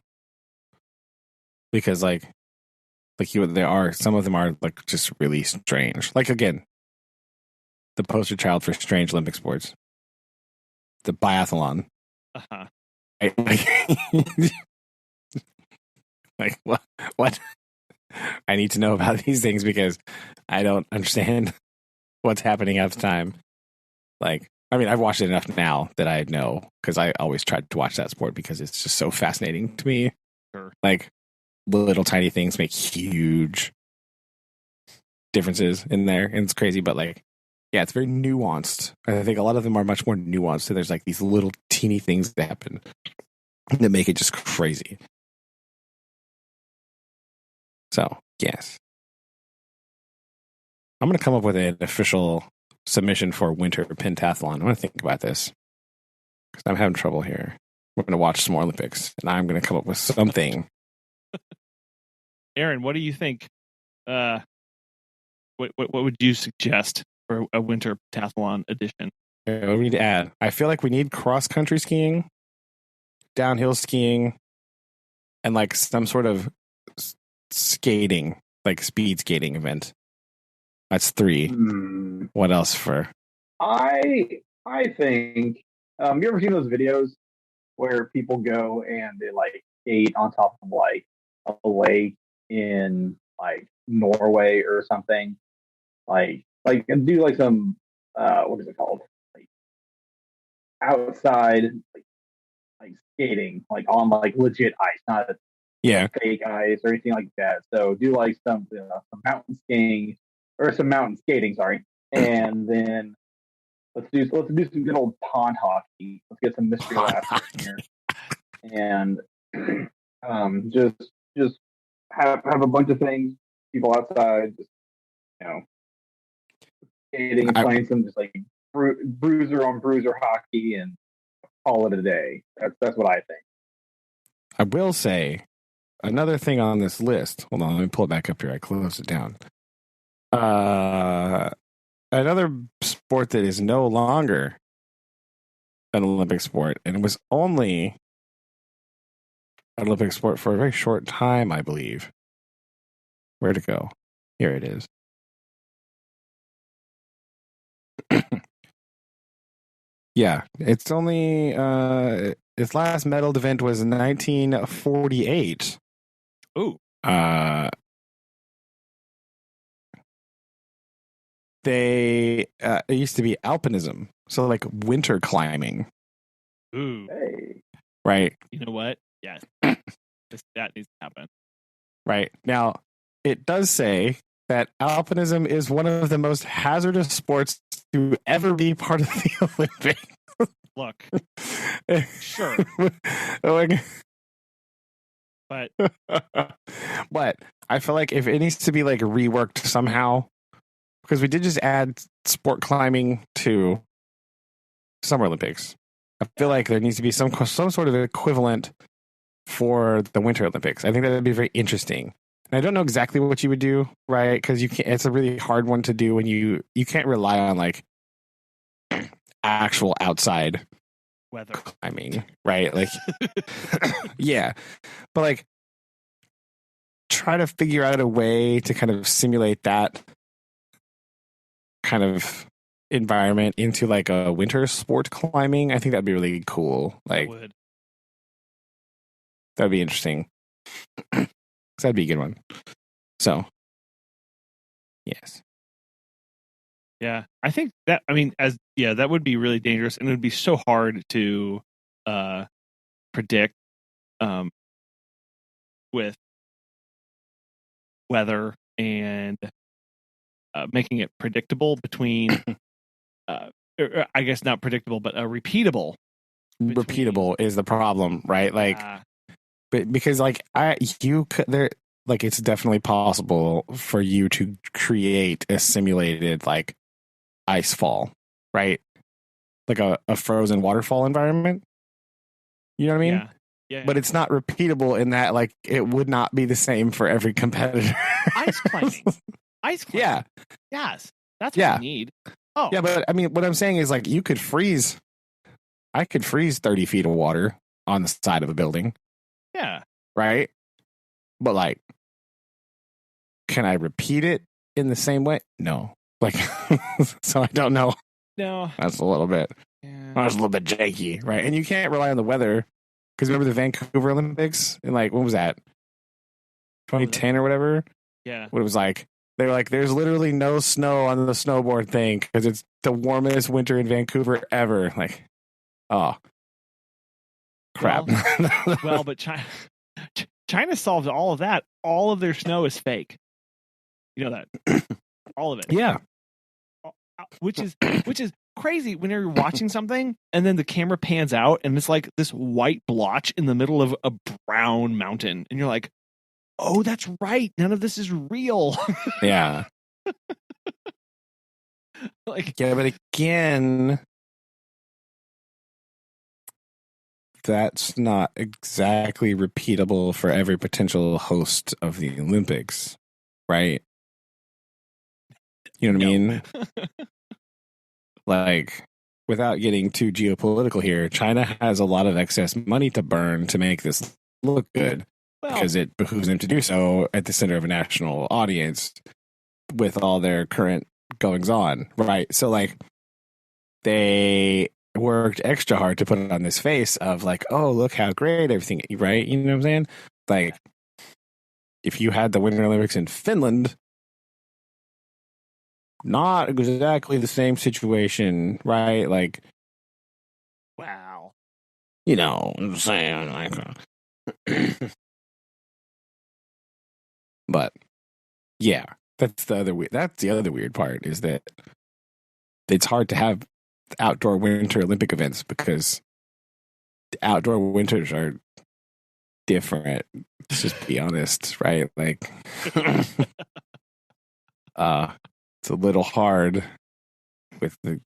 Because there are some of them are like just really strange. Like again, the poster child for strange Olympic sports, the biathlon. Uh-huh. Like what? I need to know about these things because I don't understand what's happening at the time. Like, I mean, I've watched it enough now that I know because I always tried to watch that sport because it's just so fascinating to me. Sure. Like, little tiny things make huge differences in there, and it's crazy. But like, yeah, it's very nuanced. I think a lot of them are much more nuanced. So there's like these little teeny things that happen that make it just crazy. So, yes. I'm going to come up with an official submission for winter pentathlon. I'm going to think about this because I'm having trouble here. We're going to watch some more Olympics, and I'm going to come up with something. Aaron, what do you think? What would you suggest? for a winter pentathlon edition. What do we need to add? I feel like we need cross country skiing, downhill skiing, and like some sort of skating, like speed skating event. That's 3. What else for? I think you ever seen those videos where people go and they like skate on top of like a lake in like Norway or something, and do like some what is it called, like outside like skating, like on like legit ice, not fake ice or anything like that. So do like some mountain skiing or some mountain skating, sorry, and then let's do some good old pond hockey. Let's get some mystery laughter in here, and just have a bunch of things, people outside, just skating and playing some just like bruiser on bruiser hockey and call it a day. That's what I think. I will say another thing on this list. Hold on, let me pull it back up here. I closed it down. Another sport that is no longer an Olympic sport, and it was only an Olympic sport for a very short time, I believe. Where'd it go? Here it is. Yeah, it's only its last medaled event was 1948. Ooh. It used to be alpinism, so like winter climbing. Ooh. Hey. Right. You know what? Yes. That needs to happen. Right. Now, it does say that alpinism is one of the most hazardous sports to ever be part of the Olympics. Look. Sure. But I feel like if it needs to be like reworked somehow, because we did just add sport climbing to Summer Olympics. I feel like there needs to be some sort of equivalent for the Winter Olympics. I think that would be very interesting. And I don't know exactly what you would do, right? Because you can't. It's a really hard one to do when you can't rely on like actual outside weather climbing, right? Like, yeah, but like try to figure out a way to kind of simulate that kind of environment into like a winter sport climbing. I think that'd be really cool. Like, that'd be interesting. That'd be a good one. So, yes. Yeah, I think that. I mean, that would be really dangerous, and it would be so hard to predict with weather and making it predictable between. I guess not predictable, but repeatable. Repeatable is the problem, right? Like, but because like it's definitely possible for you to create a simulated like ice fall, right? Like a frozen waterfall environment. You know what I mean? Yeah. But it's not repeatable in that like it would not be the same for every competitor. Ice climbing. Yeah. Yes. That's what we need. Oh. Yeah, but I mean what I'm saying is like I could freeze 30 feet of water on the side of a building. Yeah. Right? But like, can I repeat it in the same way? No. Like, so I don't know. No. That's a little bit janky, right? And you can't rely on the weather. Because remember the Vancouver Olympics? And like, when was that? 2010 or whatever? Yeah. What it was like. They were like, there's literally no snow on the snowboard thing because it's the warmest winter in Vancouver ever. Like, oh, crap. Well, but China solved all of that. All of their snow is fake. You know that. All of it. Yeah. Which is crazy when you're watching something and then the camera pans out and it's like this white blotch in the middle of a brown mountain. And you're like, oh, that's right. None of this is real. Yeah. Yeah, but again, that's not exactly repeatable for every potential host of the Olympics, right? You know what I mean? like, without getting too geopolitical here, China has a lot of excess money to burn to make this look good because it behooves them to do so at the center of a national audience with all their current goings on, right? So, like, they worked extra hard to put it on this face of like, oh, look how great everything, right? You know what I'm saying? Like, if you had the Winter Olympics in Finland, not exactly the same situation, right? Like, wow. You know what I'm saying? Like, but yeah, that's the other weird part is that it's hard to have outdoor Winter Olympic events because the outdoor winters are different. Let's just be honest, right? Like, it's a little hard with the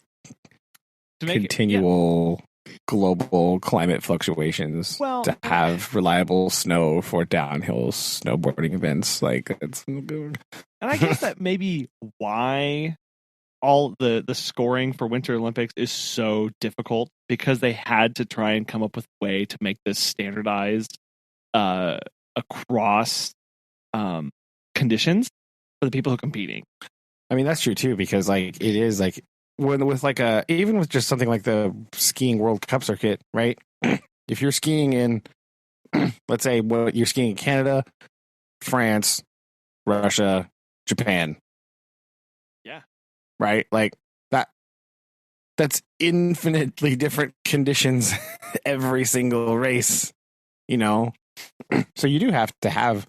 continual global climate fluctuations to have reliable snow for downhill snowboarding events. Like, that's good. And I guess that maybe why all the scoring for Winter Olympics is so difficult, because they had to try and come up with a way to make this standardized across conditions for the people who are competing. I mean, that's true too, because like it is like with like even with just something like the skiing World Cup circuit, right? If you're skiing in, let's say, you're skiing in Canada, France, Russia, Japan, yeah, right, like that's infinitely different conditions every single race, you know. So you do have to have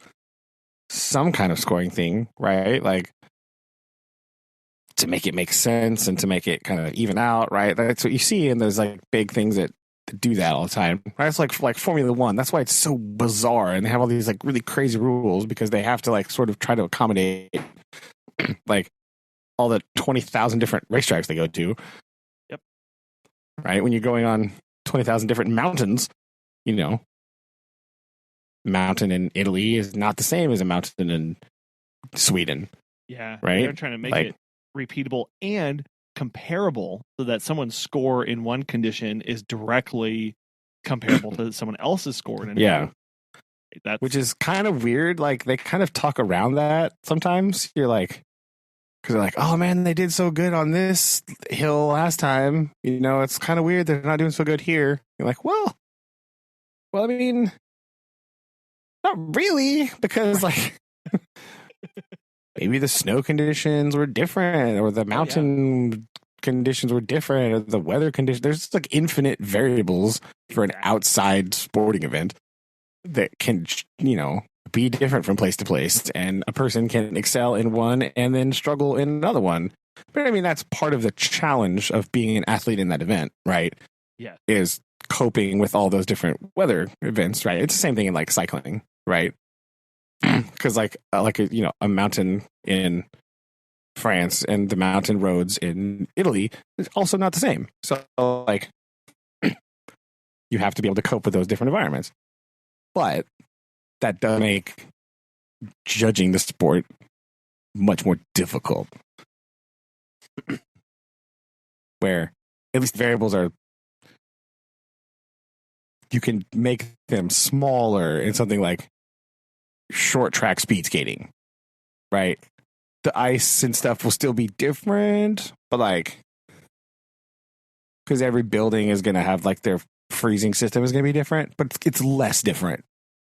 some kind of scoring thing, right? Like, to make it make sense and to make it kind of even out, right? That's what you see, and there's like big things that do that all the time, right? It's like Formula One. That's why it's so bizarre, and they have all these like really crazy rules because they have to like sort of try to accommodate like all the 20,000 different racetracks they go to. Yep. Right, when you're going on 20,000 different mountains, you know, mountain in Italy is not the same as a mountain in Sweden. Yeah, right. They're trying to make it repeatable and comparable so that someone's score in one condition is directly comparable to someone else's score in another. Yeah, which is kind of weird. Like, they kind of talk around that sometimes. You're like, because they're like, oh man, they did so good on this hill last time. You know, it's kind of weird they're not doing so good here. You're like, well, I mean, not really, because like maybe the snow conditions were different, or the mountain conditions were different, or the weather conditions. There's just like infinite variables for an outside sporting event that can, you know, be different from place to place, and a person can excel in one and then struggle in another one. But I mean, that's part of the challenge of being an athlete in that event, right? Yeah. Is coping with all those different weather events, right? It's the same thing in like cycling, right? Because like you know, a mountain in France and the mountain roads in Italy is also not the same. So like you have to be able to cope with those different environments. But that does make judging the sport much more difficult. Where at least variables are, you can make them smaller in something like short track speed skating, right? The ice and stuff will still be different, but like, because every building is going to have like their freezing system is going to be different, but it's less different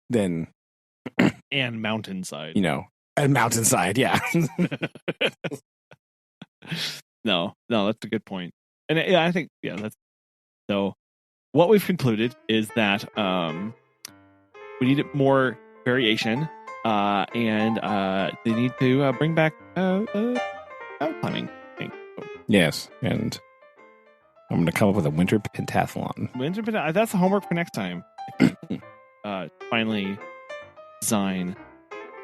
than and mountainside, you know, and mountainside. Yeah. no, that's a good point. And yeah, I think, that's so. What we've concluded is that we need more variation, and they need to bring back climbing. Yes, and I'm going to come up with a winter pentathlon. That's the homework for next time. Finally design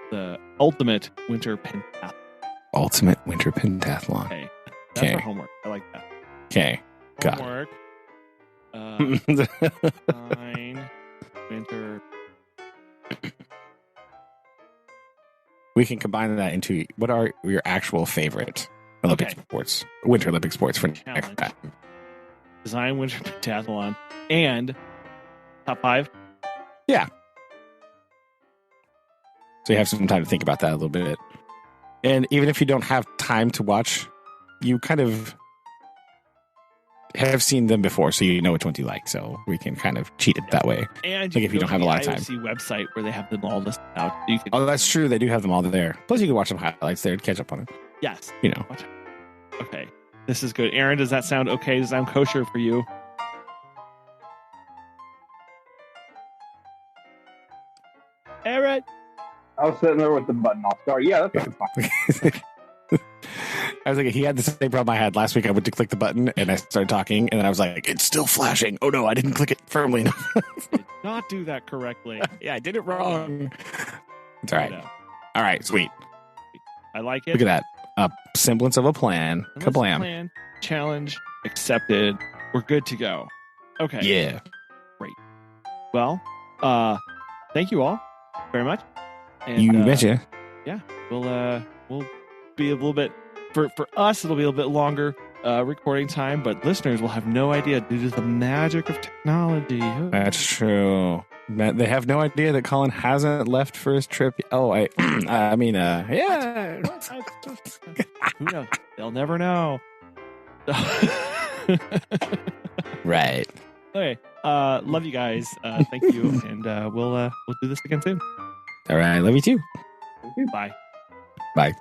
the ultimate winter pentathlon. Ultimate winter pentathlon. Okay. That's our homework. I like that. Okay. Got homework. Design winter. We can combine that into what are your actual favorite Olympic Okay. sports, Winter Olympic sports for next Challenge. time. Design winter pentathlon and top 5. So you have some time to think about that a little bit. And even if you don't have time to watch, you kind of have seen them before, so you know which ones you like. So we can kind of cheat it that way. And Like if you don't have a lot of time. IOC website where they have them all listed out. You can, Oh, that's true. They do have them all there. Plus, you can watch some highlights there to catch up on it. Yes. You know. Okay. This is good. Aaron, does that sound okay? Does that sound kosher for you? Aaron? I was sitting there with the button off. Sorry. Yeah, that's fine. I was like, he had the same problem I had last week. I went to click the button and I started talking, and then I was like, it's still flashing. Oh no, I didn't click it firmly enough. Did not do that correctly. Yeah, I did it wrong. It's all right. Yeah. All right, sweet. I like it. Look at that. A semblance of a plan. Unless Kablam. plan, challenge accepted. We're good to go. Okay. Yeah. Well, thank you all very much. And, You betcha. We'll be a little bit for us. It'll be a little bit longer recording time, but listeners will have no idea due to the magic of technology. That's true. They have no idea that Colin hasn't left for his trip. Oh, yeah. Who knows? They'll never know. Right. Okay. Love you guys. Thank you, and we'll do this again soon. All right. Love you too. Bye. Bye.